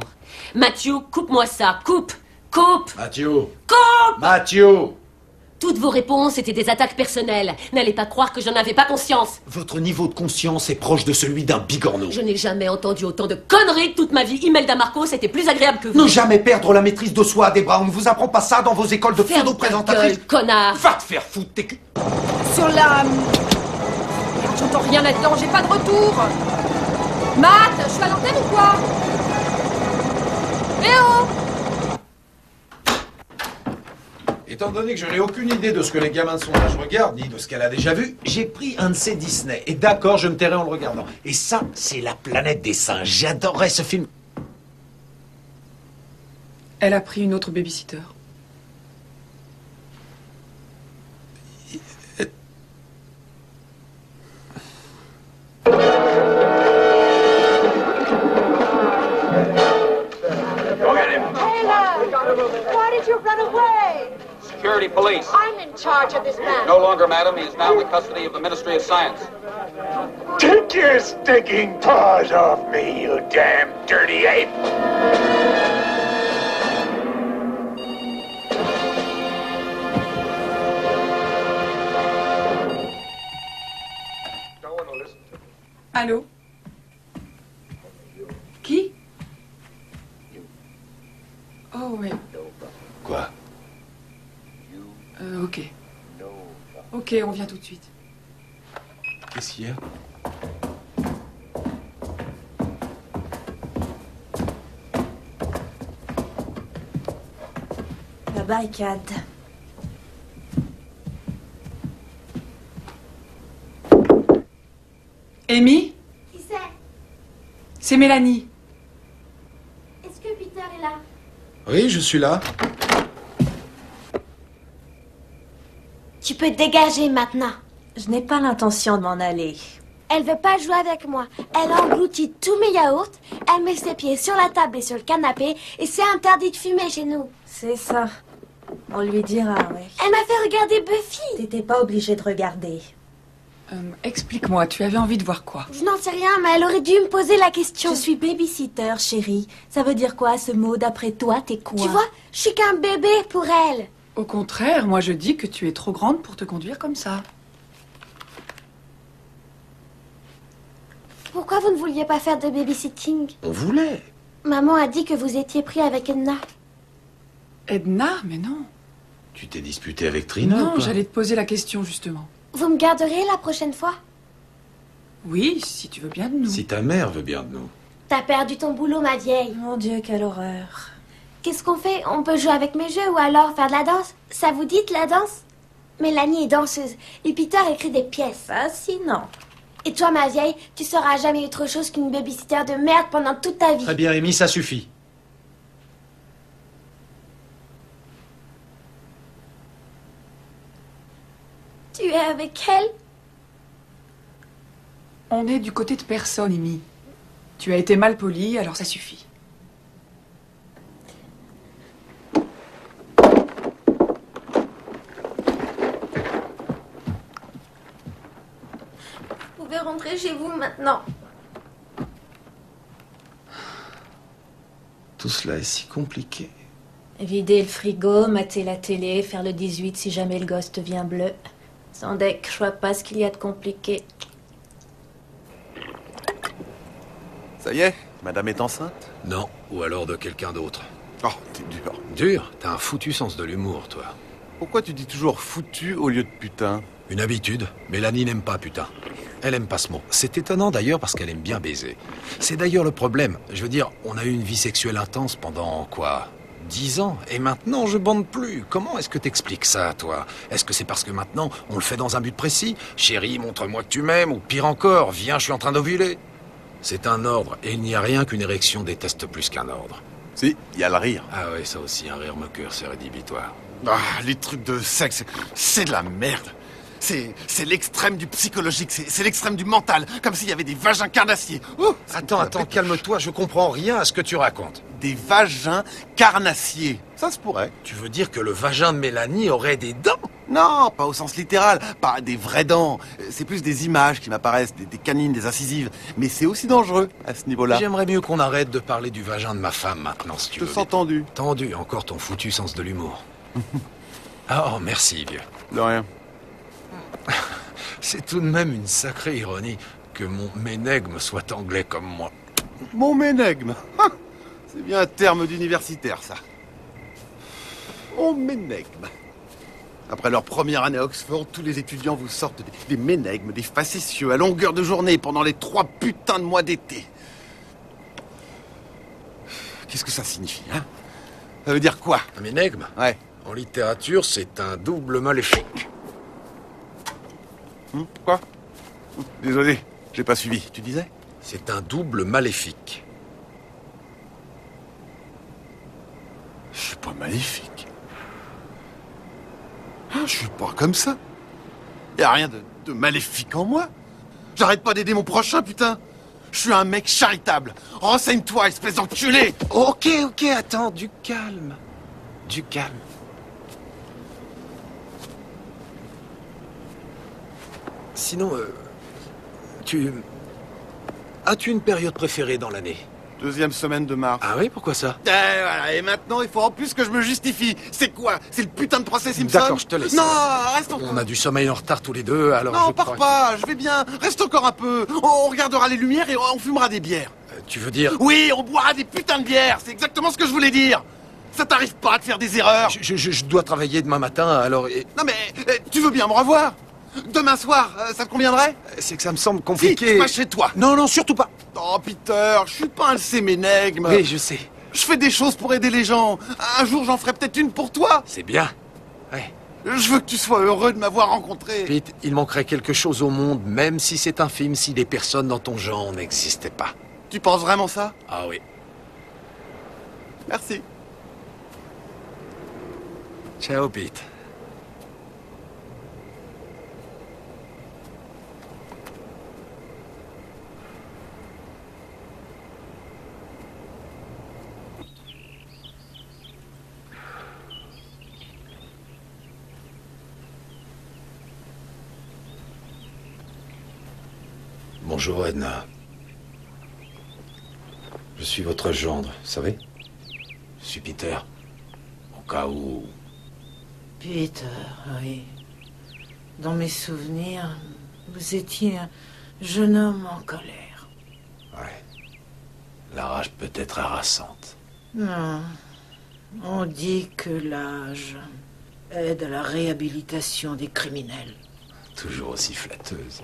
Speaker 18: Mathieu, coupe-moi ça, coupe! Coupe!
Speaker 5: Mathieu!
Speaker 18: Coupe!
Speaker 5: Mathieu!
Speaker 18: Toutes vos réponses étaient des attaques personnelles. N'allez pas croire que j'en avais pas conscience.
Speaker 5: Votre niveau de conscience est proche de celui d'un bigorneau.
Speaker 18: Je n'ai jamais entendu autant de conneries toute ma vie. Imelda Marcos était plus agréable que vous.
Speaker 5: Ne jamais perdre la maîtrise de soi, Debra. On ne vous apprend pas ça dans vos écoles de
Speaker 18: Ferme ta
Speaker 5: pseudo-présentatrices.
Speaker 18: gueule, connard.
Speaker 5: Va te faire foutre, tes culs.
Speaker 17: Sur la... J'entends rien là-dedans, j'ai pas de retour. Matt, je suis à l'antenne ou quoi? Eh oh!
Speaker 5: Étant donné que je n'ai aucune idée de ce que les gamins de son âge regardent, ni de ce qu'elle a déjà vu, j'ai pris un de ces Disney. Et d'accord, je me tairai en le regardant. Et ça, c'est La Planète des Singes. J'adorais ce film.
Speaker 3: Elle a pris une autre babysitter.
Speaker 7: Why did you run away?
Speaker 22: Security police.
Speaker 7: I'm in charge of this man.
Speaker 22: No longer, madam. He is now in the custody of the Ministry of Science.
Speaker 23: Take your stinking paws off me, you damn dirty ape!
Speaker 3: Allô? Qui? Oh, oui.
Speaker 5: Quoi?
Speaker 3: Ok. Ok, on vient tout de suite.
Speaker 5: Qu'est-ce qu'il y a?
Speaker 10: La barricade.
Speaker 3: Amy?
Speaker 14: Qui c'est?
Speaker 3: C'est Mélanie.
Speaker 14: Est-ce que Peter est là?
Speaker 5: Oui, je suis là.
Speaker 14: Tu peux te dégager maintenant.
Speaker 10: Je n'ai pas l'intention de m'en aller.
Speaker 14: Elle veut pas jouer avec moi. Elle engloutit tous mes yaourts, elle met ses pieds sur la table et sur le canapé, et c'est interdit de fumer chez nous.
Speaker 10: C'est ça. On lui dira, oui.
Speaker 14: Elle m'a fait regarder Buffy.
Speaker 10: T'étais pas obligée de regarder.
Speaker 3: Explique-moi, tu avais envie de voir quoi?
Speaker 14: Je n'en sais rien, mais elle aurait dû me poser la question.
Speaker 10: Je suis babysitter, chérie. Ça veut dire quoi, ce mot? D'après toi, t'es quoi?
Speaker 14: Tu vois, je suis qu'un bébé pour elle.
Speaker 3: Au contraire, moi je dis que tu es trop grande pour te conduire comme ça.
Speaker 14: Pourquoi vous ne vouliez pas faire de babysitting?
Speaker 5: On voulait.
Speaker 14: Maman a dit que vous étiez pris avec Edna.
Speaker 3: Edna? Mais non.
Speaker 5: Tu t'es disputé avec Trina ou
Speaker 3: Non,
Speaker 5: quoi?
Speaker 3: j'allais te poser la question justement.
Speaker 14: Vous me garderez la prochaine fois?
Speaker 3: Oui, si tu veux bien de nous.
Speaker 5: Si ta mère veut bien de nous.
Speaker 14: T'as perdu ton boulot, ma vieille.
Speaker 10: Mon Dieu, quelle horreur.
Speaker 14: Qu'est-ce qu'on fait? On peut jouer avec mes jeux ou alors faire de la danse? Ça vous dit de la danse? Mélanie est danseuse et Peter écrit des pièces.
Speaker 10: Fascinant.
Speaker 14: Et toi, ma vieille, tu seras jamais autre chose qu'une babysitter de merde pendant toute ta vie.
Speaker 5: Très bien, Amy, ça suffit.
Speaker 14: Tu es avec elle?
Speaker 3: On est du côté de personne, Amy. Tu as été mal polie, alors ça suffit.
Speaker 14: Vous pouvez rentrer chez vous maintenant.
Speaker 5: Tout cela est si compliqué.
Speaker 10: Vider le frigo, mater la télé, faire le 18 si jamais le gosse devient bleu. Sans deck, je vois pas ce qu'il y a de compliqué.
Speaker 20: Ça y est, madame est enceinte?
Speaker 1: Non, ou alors de quelqu'un d'autre.
Speaker 20: Oh, t'es dur.
Speaker 1: Dur? T'as un foutu sens de l'humour, toi.
Speaker 20: Pourquoi tu dis toujours foutu au lieu de putain?
Speaker 1: Une habitude. Mélanie n'aime pas putain. Elle aime pas ce mot. C'est étonnant d'ailleurs parce qu'elle aime bien baiser. C'est d'ailleurs le problème. Je veux dire, on a eu une vie sexuelle intense pendant, quoi, 10 ans. Et maintenant, je bande plus. Comment est-ce que t'expliques ça, toi? Est-ce que c'est parce que maintenant, on le fait dans un but précis? Chérie, montre-moi que tu m'aimes. Ou pire encore, viens, je suis en train d'ovuler. C'est un ordre. Et il n'y a rien qu'une érection déteste plus qu'un ordre.
Speaker 20: Si, il y a le rire.
Speaker 1: Ah oui, ça aussi, un rire moqueur, c'est rédhibitoire.
Speaker 20: Ah, les trucs de sexe, c'est de la merde. C'est l'extrême du psychologique, c'est l'extrême du mental, comme s'il y avait des vagins carnassiers.
Speaker 1: Attends, calme-toi, je comprends rien à ce que tu racontes.
Speaker 20: Des vagins carnassiers, ça se pourrait.
Speaker 1: Tu veux dire que le vagin de Mélanie aurait des dents?
Speaker 20: Non, pas au sens littéral, pas des vraies dents. C'est plus des images qui m'apparaissent, des canines, des incisives. Mais c'est aussi dangereux à ce niveau-là.
Speaker 1: J'aimerais mieux qu'on arrête de parler du vagin de ma femme maintenant, si tu veux.
Speaker 20: Je te sens tendu.
Speaker 1: Tendu, encore ton foutu sens de l'humour. Oh, merci, vieux.
Speaker 20: De rien.
Speaker 1: C'est tout de même une sacrée ironie que mon ménègme soit anglais comme moi.
Speaker 20: Mon ménègme. C'est bien un terme d'universitaire, ça. Mon ménègme. Après leur première année à Oxford, tous les étudiants vous sortent des ménègmes, des facétieux, à longueur de journée, pendant les 3 putains de mois d'été. Qu'est-ce que ça signifie, hein? Ça veut dire quoi?
Speaker 1: Un ménègme?
Speaker 20: Ouais.
Speaker 1: En littérature, c'est un double maléfique.
Speaker 20: Quoi? Désolé, j'ai pas suivi. Tu disais?
Speaker 1: C'est un double maléfique.
Speaker 20: Je suis pas maléfique. Je suis pas comme ça. Y a rien de maléfique en moi. J'arrête pas d'aider mon prochain, putain. Je suis un mec charitable. Renseigne-toi, espèce d'enculé.
Speaker 1: Ok, attends, du calme. Du calme. Sinon, as-tu une période préférée dans l'année?
Speaker 20: 2e semaine de mars.
Speaker 1: Ah oui, pourquoi ça?
Speaker 20: Voilà, et maintenant, il faut en plus que je me justifie. C'est quoi? C'est le putain de procès Simpson?
Speaker 1: D'accord, je te laisse.
Speaker 20: Non, reste encore.
Speaker 1: On a du sommeil en retard tous les deux, alors
Speaker 20: non,
Speaker 1: je
Speaker 20: pars
Speaker 1: crois
Speaker 20: pas, je vais bien. Reste encore un peu. On regardera les lumières et on fumera des bières.
Speaker 1: Tu veux dire?
Speaker 20: Oui, on boira des putains de bières. C'est exactement ce que je voulais dire. Ça t'arrive pas à te faire des erreurs?
Speaker 1: Je dois travailler demain matin, alors...
Speaker 20: Non mais, tu veux bien me revoir? Demain soir, ça te conviendrait?
Speaker 1: C'est que ça me semble compliqué.
Speaker 20: Si, pas chez toi.
Speaker 1: Non, surtout pas.
Speaker 20: Oh, Peter, je suis pas un de ces ménègmes.
Speaker 1: Oui, je sais.
Speaker 20: Je fais des choses pour aider les gens. Un jour, j'en ferai peut-être une pour toi.
Speaker 1: C'est bien. Ouais.
Speaker 20: Je veux que tu sois heureux de m'avoir rencontré.
Speaker 1: Pete, il manquerait quelque chose au monde, même si c'est infime, si des personnes dans ton genre n'existaient pas.
Speaker 20: Tu penses vraiment ça?
Speaker 1: Ah oui.
Speaker 20: Merci.
Speaker 1: Ciao, Pete. Bonjour, Edna. Je suis votre gendre, vous savez? Je suis Peter. Au cas où...
Speaker 15: Peter, oui. Dans mes souvenirs, vous étiez un jeune homme en colère.
Speaker 1: Ouais. La rage peut être harassante.
Speaker 15: Non. On dit que l'âge aide à la réhabilitation des criminels.
Speaker 1: Toujours aussi flatteuse.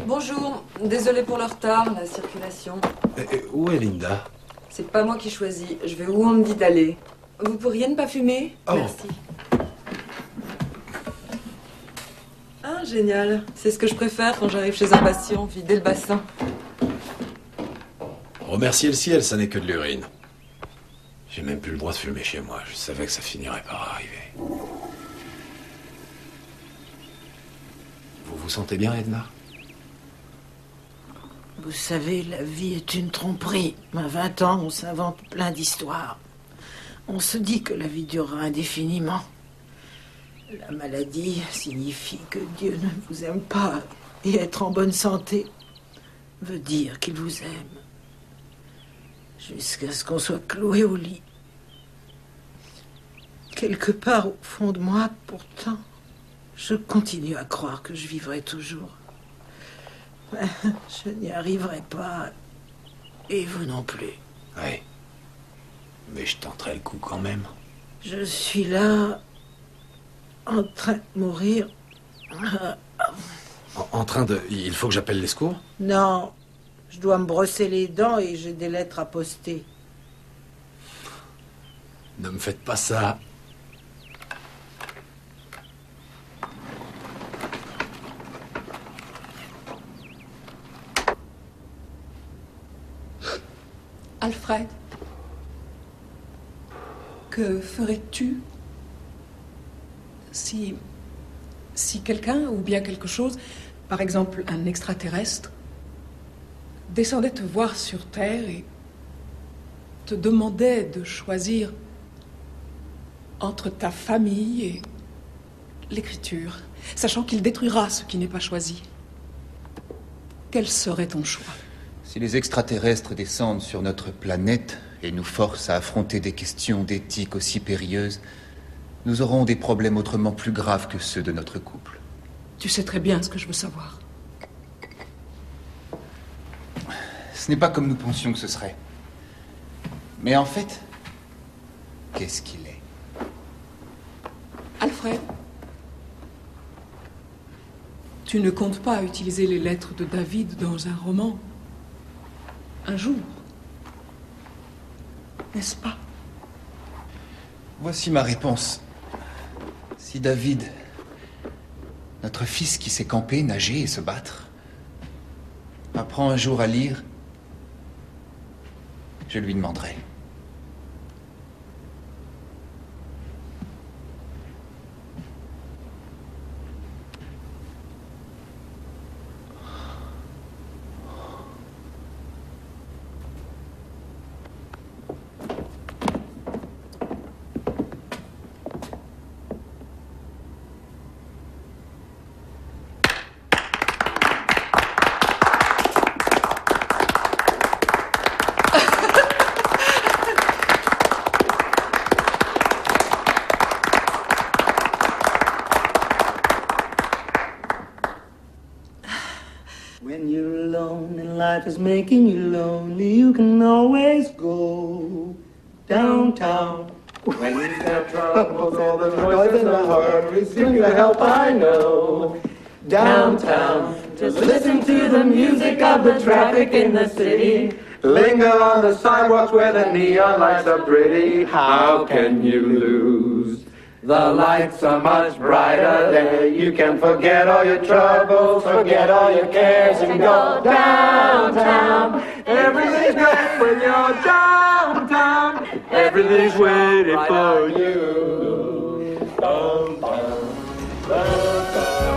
Speaker 2: Bonjour, désolé pour le retard, la circulation.
Speaker 1: Où est Linda?
Speaker 2: C'est pas moi qui choisis, je vais où on me dit d'aller. Vous pourriez ne pas fumer?
Speaker 1: Oh.
Speaker 2: Merci. Ah, génial. C'est ce que je préfère quand j'arrive chez un patient, vider le bassin.
Speaker 1: Remercier le ciel, ça n'est que de l'urine. J'ai même plus le droit de fumer chez moi, je savais que ça finirait par arriver. Vous vous sentez bien, Edna?
Speaker 15: Vous savez, la vie est une tromperie. À 20 ans, on s'invente plein d'histoires. On se dit que la vie durera indéfiniment. La maladie signifie que Dieu ne vous aime pas. Et être en bonne santé veut dire qu'il vous aime. Jusqu'à ce qu'on soit cloué au lit. Quelque part au fond de moi, pourtant, je continue à croire que je vivrai toujours. Je n'y arriverai pas. Et vous non plus.
Speaker 1: Oui. Mais je tenterai le coup quand même.
Speaker 15: Je suis là, en train de mourir,
Speaker 1: En train de... Il faut que j'appelle les secours?
Speaker 15: Non, je dois me brosser les dents et j'ai des lettres à poster.
Speaker 1: Ne me faites pas ça.
Speaker 10: Alfred, que ferais-tu si quelqu'un ou bien quelque chose, par exemple un extraterrestre, descendait te voir sur Terre et te demandait de choisir entre ta famille et l'écriture, sachant qu'il détruira ce qui n'est pas choisi? Quel serait ton choix?
Speaker 9: Si les extraterrestres descendent sur notre planète et nous forcent à affronter des questions d'éthique aussi périlleuses, nous aurons des problèmes autrement plus graves que ceux de notre couple.
Speaker 10: Tu sais très bien ce que je veux savoir.
Speaker 9: Ce n'est pas comme nous pensions que ce serait. Mais en fait, qu'est-ce qu'il est?
Speaker 10: Alfred, tu ne comptes pas utiliser les lettres de David dans un roman? Un jour, n'est-ce pas?
Speaker 9: Voici ma réponse. Si David, notre fils qui sait camper, nager et se battre, apprend un jour à lire, je lui demanderai.
Speaker 16: Life is making you lonely, you can always go downtown. When you've got troubles, all the noise and the hurry, seek the help I know. Downtown, just listen to the music of the traffic in the city. Linger on the sidewalks where the neon lights are pretty. How can you lose? The lights are much brighter there. You can forget all your troubles, forget all your cares, and go downtown. Everything's great when you're downtown. Everything's waiting for you. Downtown, downtown.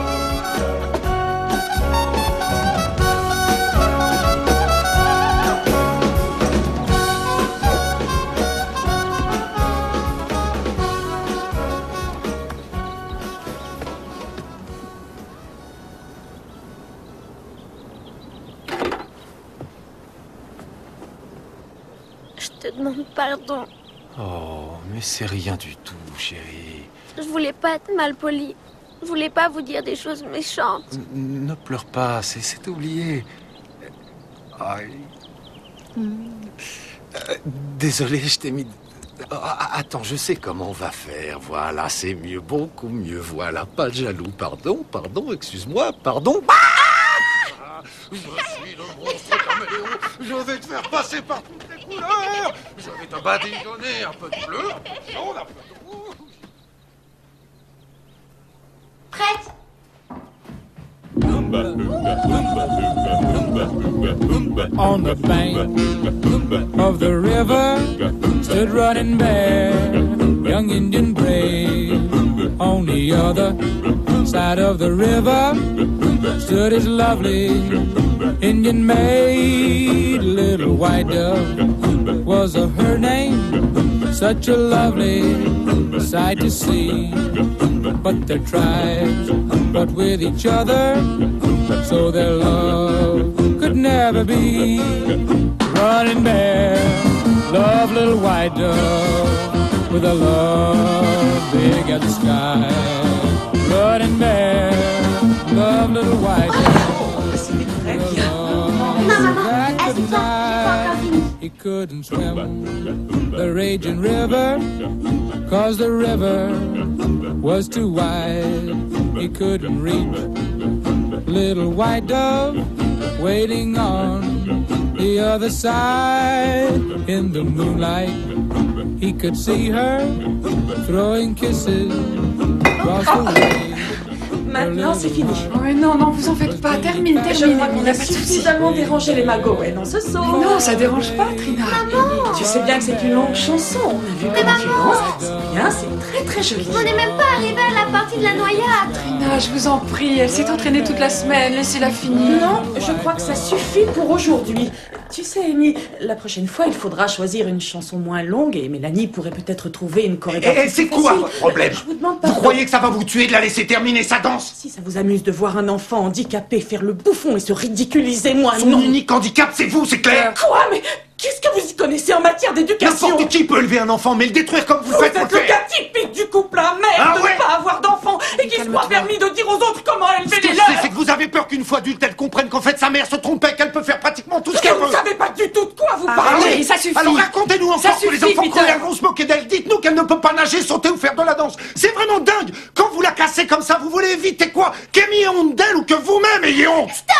Speaker 14: Je te demande pardon.
Speaker 1: Oh, mais c'est rien du tout, chérie.
Speaker 14: Je voulais pas être mal poli. Je voulais pas vous dire des choses méchantes.
Speaker 1: Ne pleure pas, c'est oublié. Aïe. Désolé, je t'ai mis... Attends, je sais comment on va faire. Voilà, c'est mieux, beaucoup mieux. Voilà, pas de jaloux. Pardon, excuse-moi, pardon. Je suis le monstre caméléon. Je vais te faire passer par toutes les couleurs. Je vais te badigeonner un peu de bleu, un peu de jaune, un peu de rouge.
Speaker 14: Prête?
Speaker 19: On the bank of the river stood Running Bear, young Indian brave. On the other side of the river stood his lovely Indian maid. Little white dove was her name, such a lovely sight to see. But their tribes fought with each other, so their love could never be. Running Bear, love little white dove, with a love big as the sky. Running Bear, love little white dove, with a love that couldn't die. He couldn't swim the raging river, 'cause the river was too wide. He couldn't reach little white dove waiting on the other side. In the moonlight, he could see her throwing kisses across the way.
Speaker 10: Maintenant, c'est fini.
Speaker 3: Ouais, non, vous en faites pas. Termine.
Speaker 10: Je crois qu'on a suffisamment dérangé les McGowan. On se sauve.
Speaker 3: Non, ça dérange pas, Trina.
Speaker 10: Maman! Tu sais bien que c'est une longue chanson. On a vu comment tu danses. C'est bien, c'est très joli.
Speaker 14: On n'est même pas arrivé à la partie de la noyade.
Speaker 3: Trina, je vous en prie, elle s'est entraînée toute la semaine. Laissez-la finir.
Speaker 10: Non, je crois que ça suffit pour aujourd'hui. Tu sais, Amy, la prochaine fois, il faudra choisir une chanson moins longue et Mélanie pourrait peut-être trouver une chorégraphie.
Speaker 12: Et c'est quoi votre problème?
Speaker 10: Je vous demande pas.
Speaker 12: Vous croyez que ça va vous tuer de la laisser terminer sa danse?
Speaker 10: Si ça vous amuse de voir un enfant handicapé faire le bouffon et se ridiculiser, moi
Speaker 12: Son
Speaker 10: non.
Speaker 12: unique handicap, c'est vous, c'est clair?
Speaker 10: Quoi? Mais qu'est-ce que vous y connaissez en matière d'éducation?
Speaker 12: N'importe qui peut élever un enfant, mais le détruire comme vous le faites,
Speaker 10: Vous êtes le cas typique du couple amer de ne pas avoir d'enfant et qui se croit permis de dire aux autres comment élever les leurs.
Speaker 12: C'est que vous avez peur qu'une fois adulte, elle comprenne qu'en fait sa mère se trompait, qu'elle peut faire pratiquement tout ce qu'elle veut.
Speaker 10: Vous savez pas du tout de quoi vous
Speaker 12: Ah
Speaker 10: parlez.
Speaker 12: oui,
Speaker 10: Ça suffit.
Speaker 12: Alors racontez-nous encore que les
Speaker 10: suffit,
Speaker 12: enfants
Speaker 10: Peter.
Speaker 12: crevaient, vont se moquer d'elle. Dites-nous qu'elle ne peut pas nager, sauter ou faire de la danse. C'est vraiment dingue. Quand vous la cassez comme ça, vous voulez éviter quoi? Qu'Amy ait honte d'elle ou que vous-même ayez honte?
Speaker 14: Stop!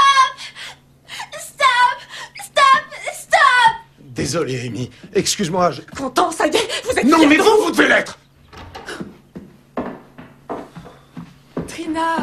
Speaker 12: Désolé, Amy. Excuse-moi,
Speaker 10: Content, ça y est, vous êtes
Speaker 12: Non,
Speaker 10: fiers
Speaker 12: mais
Speaker 10: de
Speaker 12: vous devez l'être.
Speaker 3: Trina.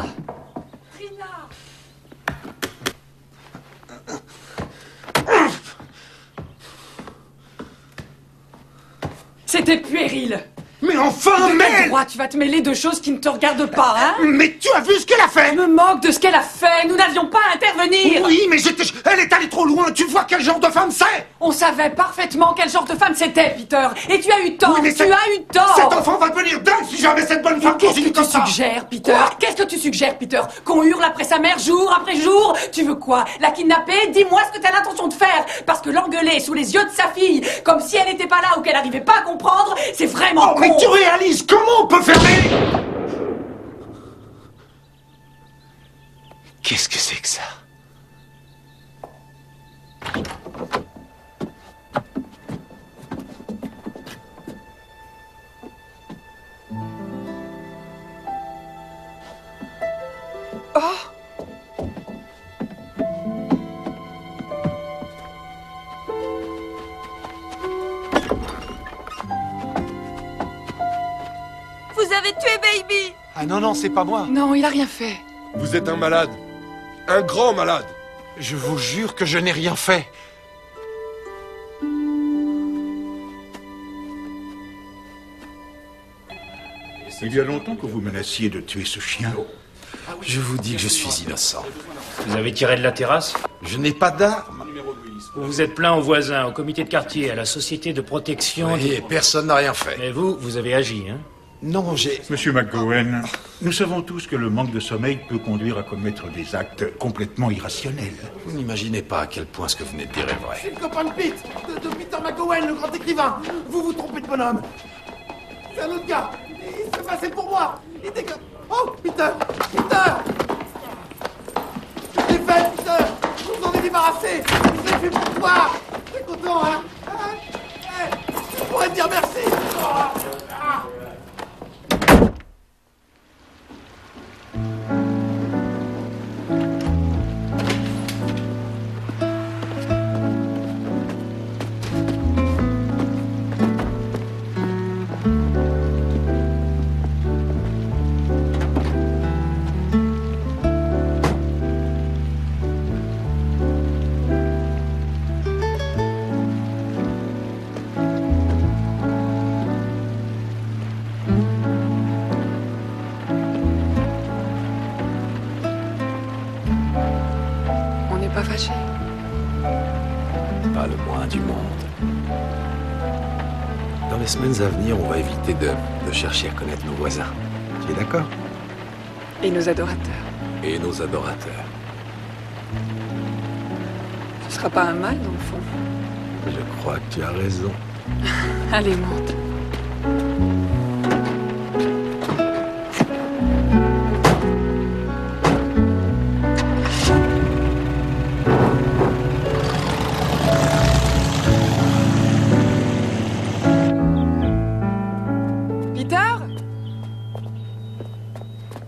Speaker 3: C'était puéril.
Speaker 12: Mais enfin,
Speaker 3: mais droit, tu vas te mêler de choses qui ne te regardent pas, hein?
Speaker 12: Mais tu as vu ce qu'elle a fait?
Speaker 3: Je me moque de ce qu'elle a fait. Nous n'avions pas à intervenir.
Speaker 12: Oui, mais elle est allée trop loin. Tu vois quel genre de femme c'est?
Speaker 3: On savait parfaitement quel genre de femme c'était, Peter. Et tu as eu tort.
Speaker 12: Oui, mais
Speaker 3: tu as eu tort.
Speaker 12: Cet enfant va devenir dingue si jamais cette bonne femme continue comme ça.
Speaker 3: Qu'est-ce que tu suggères, Peter? Qu'est-ce que tu suggères, Peter? Qu'on hurle après sa mère jour après jour? Tu veux quoi? La kidnapper? Dis-moi ce que t'as l'intention de faire. Parce que l'engueuler sous les yeux de sa fille, comme si elle n'était pas là ou qu'elle n'arrivait pas à comprendre, c'est vraiment con.
Speaker 12: Mais tu réalises comment on peut fermer? Qu'est-ce que c'est que ça?
Speaker 14: Vous avez tué Baby!
Speaker 20: Ah non, c'est pas moi.
Speaker 3: Non, il a rien fait.
Speaker 4: Vous êtes un malade. Un grand malade.
Speaker 12: Je vous jure que je n'ai rien fait.
Speaker 13: Il y a longtemps que vous menaciez de tuer ce chien.
Speaker 1: Je vous dis que je suis innocent.
Speaker 21: Vous avez tiré de la terrasse?
Speaker 1: Je n'ai pas d'arme.
Speaker 21: Vous vous êtes plaint aux voisins, au comité de quartier, à la société de protection...
Speaker 1: Oui, et personne n'a rien fait.
Speaker 21: Mais vous avez agi, hein?
Speaker 1: Non, j'ai...
Speaker 13: Monsieur McGowan, nous savons tous que le manque de sommeil peut conduire à commettre des actes complètement irrationnels.
Speaker 1: Vous n'imaginez pas à quel point ce que vous venez de dire est vrai.
Speaker 11: C'est le copain de Pete, de Peter McGowan, le grand écrivain. Vous vous trompez de bonhomme. C'est un autre gars. Il se passait pour moi. Il était que... Oh, Peter! Je l'ai fait, Peter! Je vous en ai débarrassé! Je l'ai fait pour toi! T'es content, hein? Je pourrais te dire merci!
Speaker 3: Pas fâché.
Speaker 1: Pas le moins du monde. Dans les semaines à venir, on va éviter de chercher à connaître nos voisins. Tu es d'accord?
Speaker 3: Et nos adorateurs.
Speaker 1: Et nos adorateurs.
Speaker 3: Ce sera pas un mal, dans le fond.
Speaker 1: Je crois que tu as raison.
Speaker 3: Allez, monte.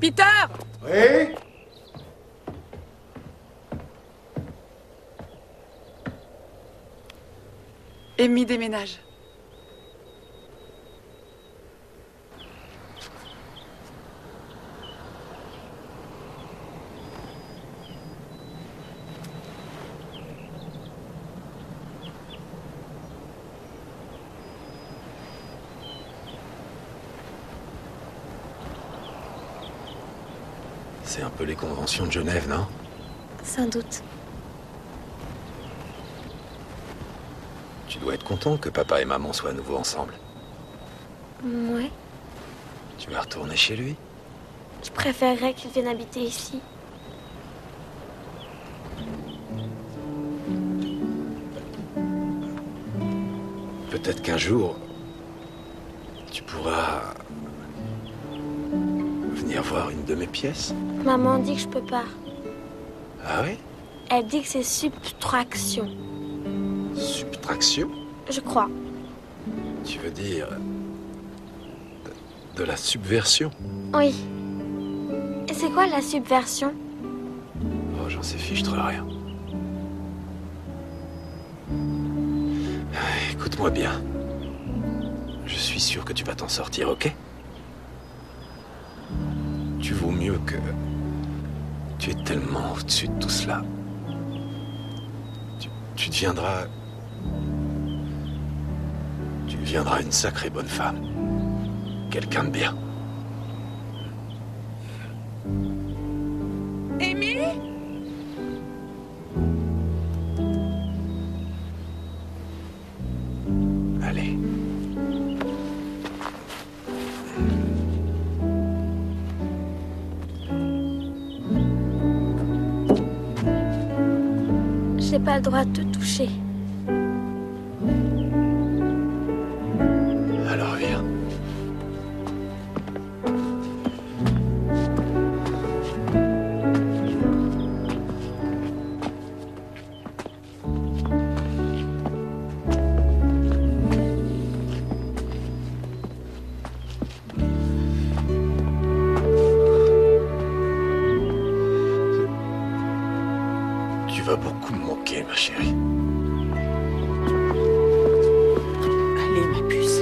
Speaker 3: Peter!
Speaker 12: Oui?
Speaker 3: Amy déménage.
Speaker 1: C'est un peu les conventions de Genève, non?
Speaker 14: Sans doute.
Speaker 1: Tu dois être content que papa et maman soient à nouveau ensemble.
Speaker 14: Ouais.
Speaker 1: Tu vas retourner chez lui?
Speaker 14: Je préférerais qu'il vienne habiter ici.
Speaker 1: Peut-être qu'un jour, tu pourras venir voir une de mes pièces.
Speaker 14: Maman dit que je peux pas.
Speaker 1: Ah oui?
Speaker 14: Elle dit que c'est subtraction.
Speaker 1: Subtraction?
Speaker 14: Je crois.
Speaker 1: Tu veux dire de la subversion?
Speaker 14: Oui. Et c'est quoi la subversion?
Speaker 1: Oh, j'en sais fichtre rien. Écoute-moi bien. Je suis sûr que tu vas t'en sortir, ok? Tu vaux mieux que... Tu es tellement au-dessus de tout cela. Tu deviendras... Tu deviendras une sacrée bonne femme. Quelqu'un de bien.
Speaker 3: Amy?
Speaker 1: Allez.
Speaker 14: J'ai pas le droit de te toucher.
Speaker 1: Alors viens. Tu vas beaucoup me manquer, ma chérie.
Speaker 3: Allez, ma puce.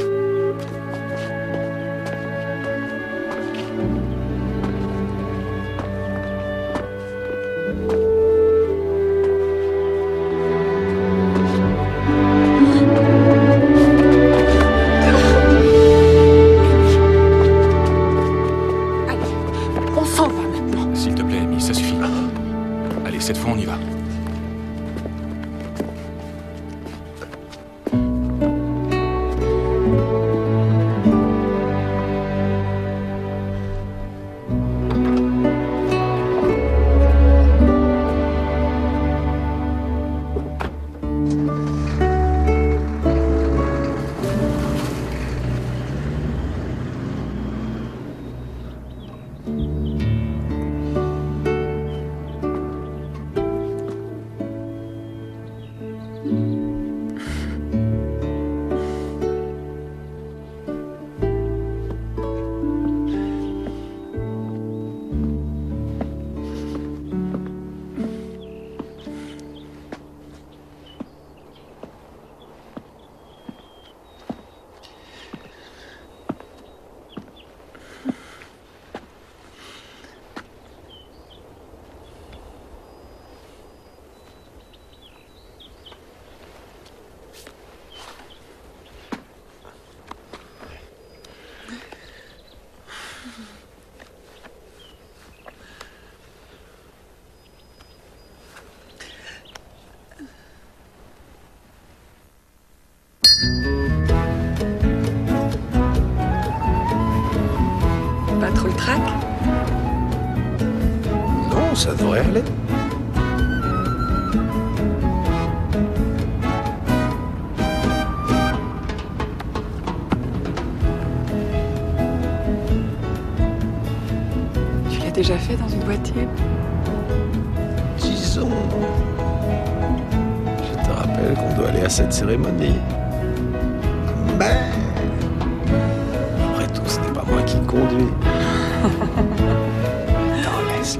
Speaker 3: On s'en va maintenant.
Speaker 6: S'il te plaît, Amy, ça suffit. Allez, cette fois, on y va.
Speaker 3: Pas trop le trac?
Speaker 1: Non, ça devrait aller.
Speaker 3: Tu l'as déjà fait dans une voiture?
Speaker 1: Disons... Je te rappelle qu'on doit aller à cette cérémonie. Mais... Après tout, ce n'est pas moi qui conduis. Non, laisse.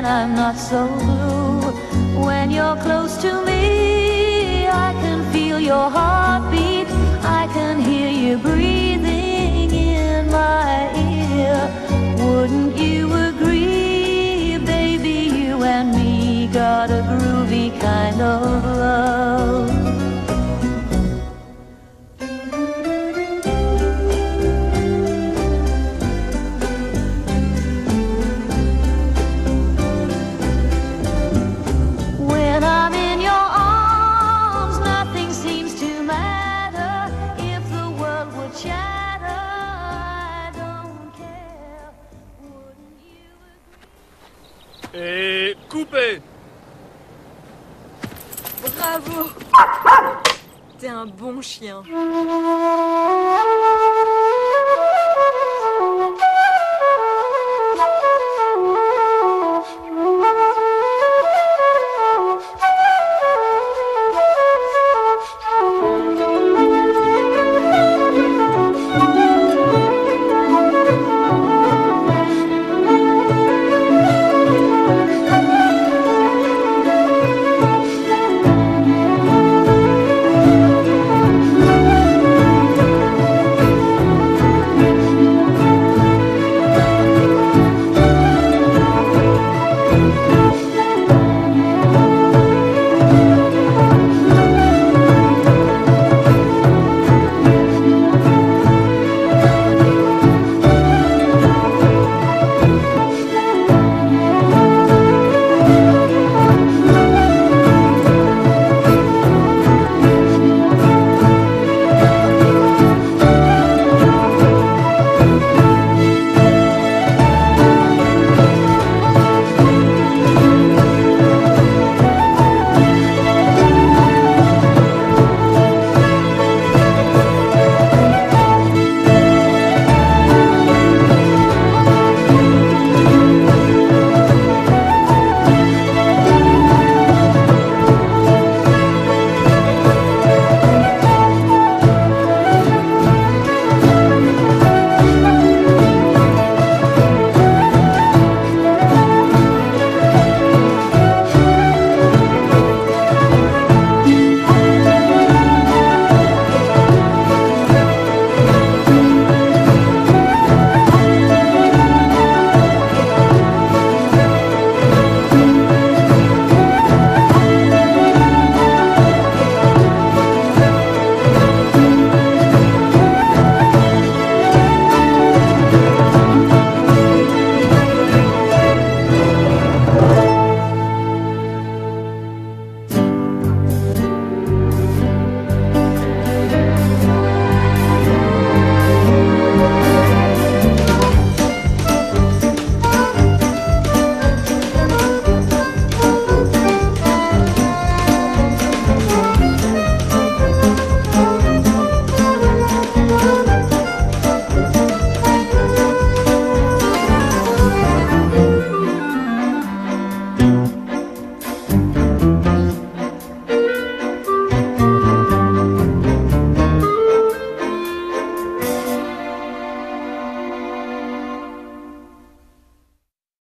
Speaker 8: I'm not so blue. When you're close to me, I can feel your heartbeat. I can hear you breathing in my ear. Wouldn't you agree, baby, you and me got a groovy kind of love. When I'm in your arms, nothing seems to matter. If the world would shatter, I don't care. Wouldn't you agree?
Speaker 17: Et coupé.
Speaker 2: Bravo! T'es un bon chien.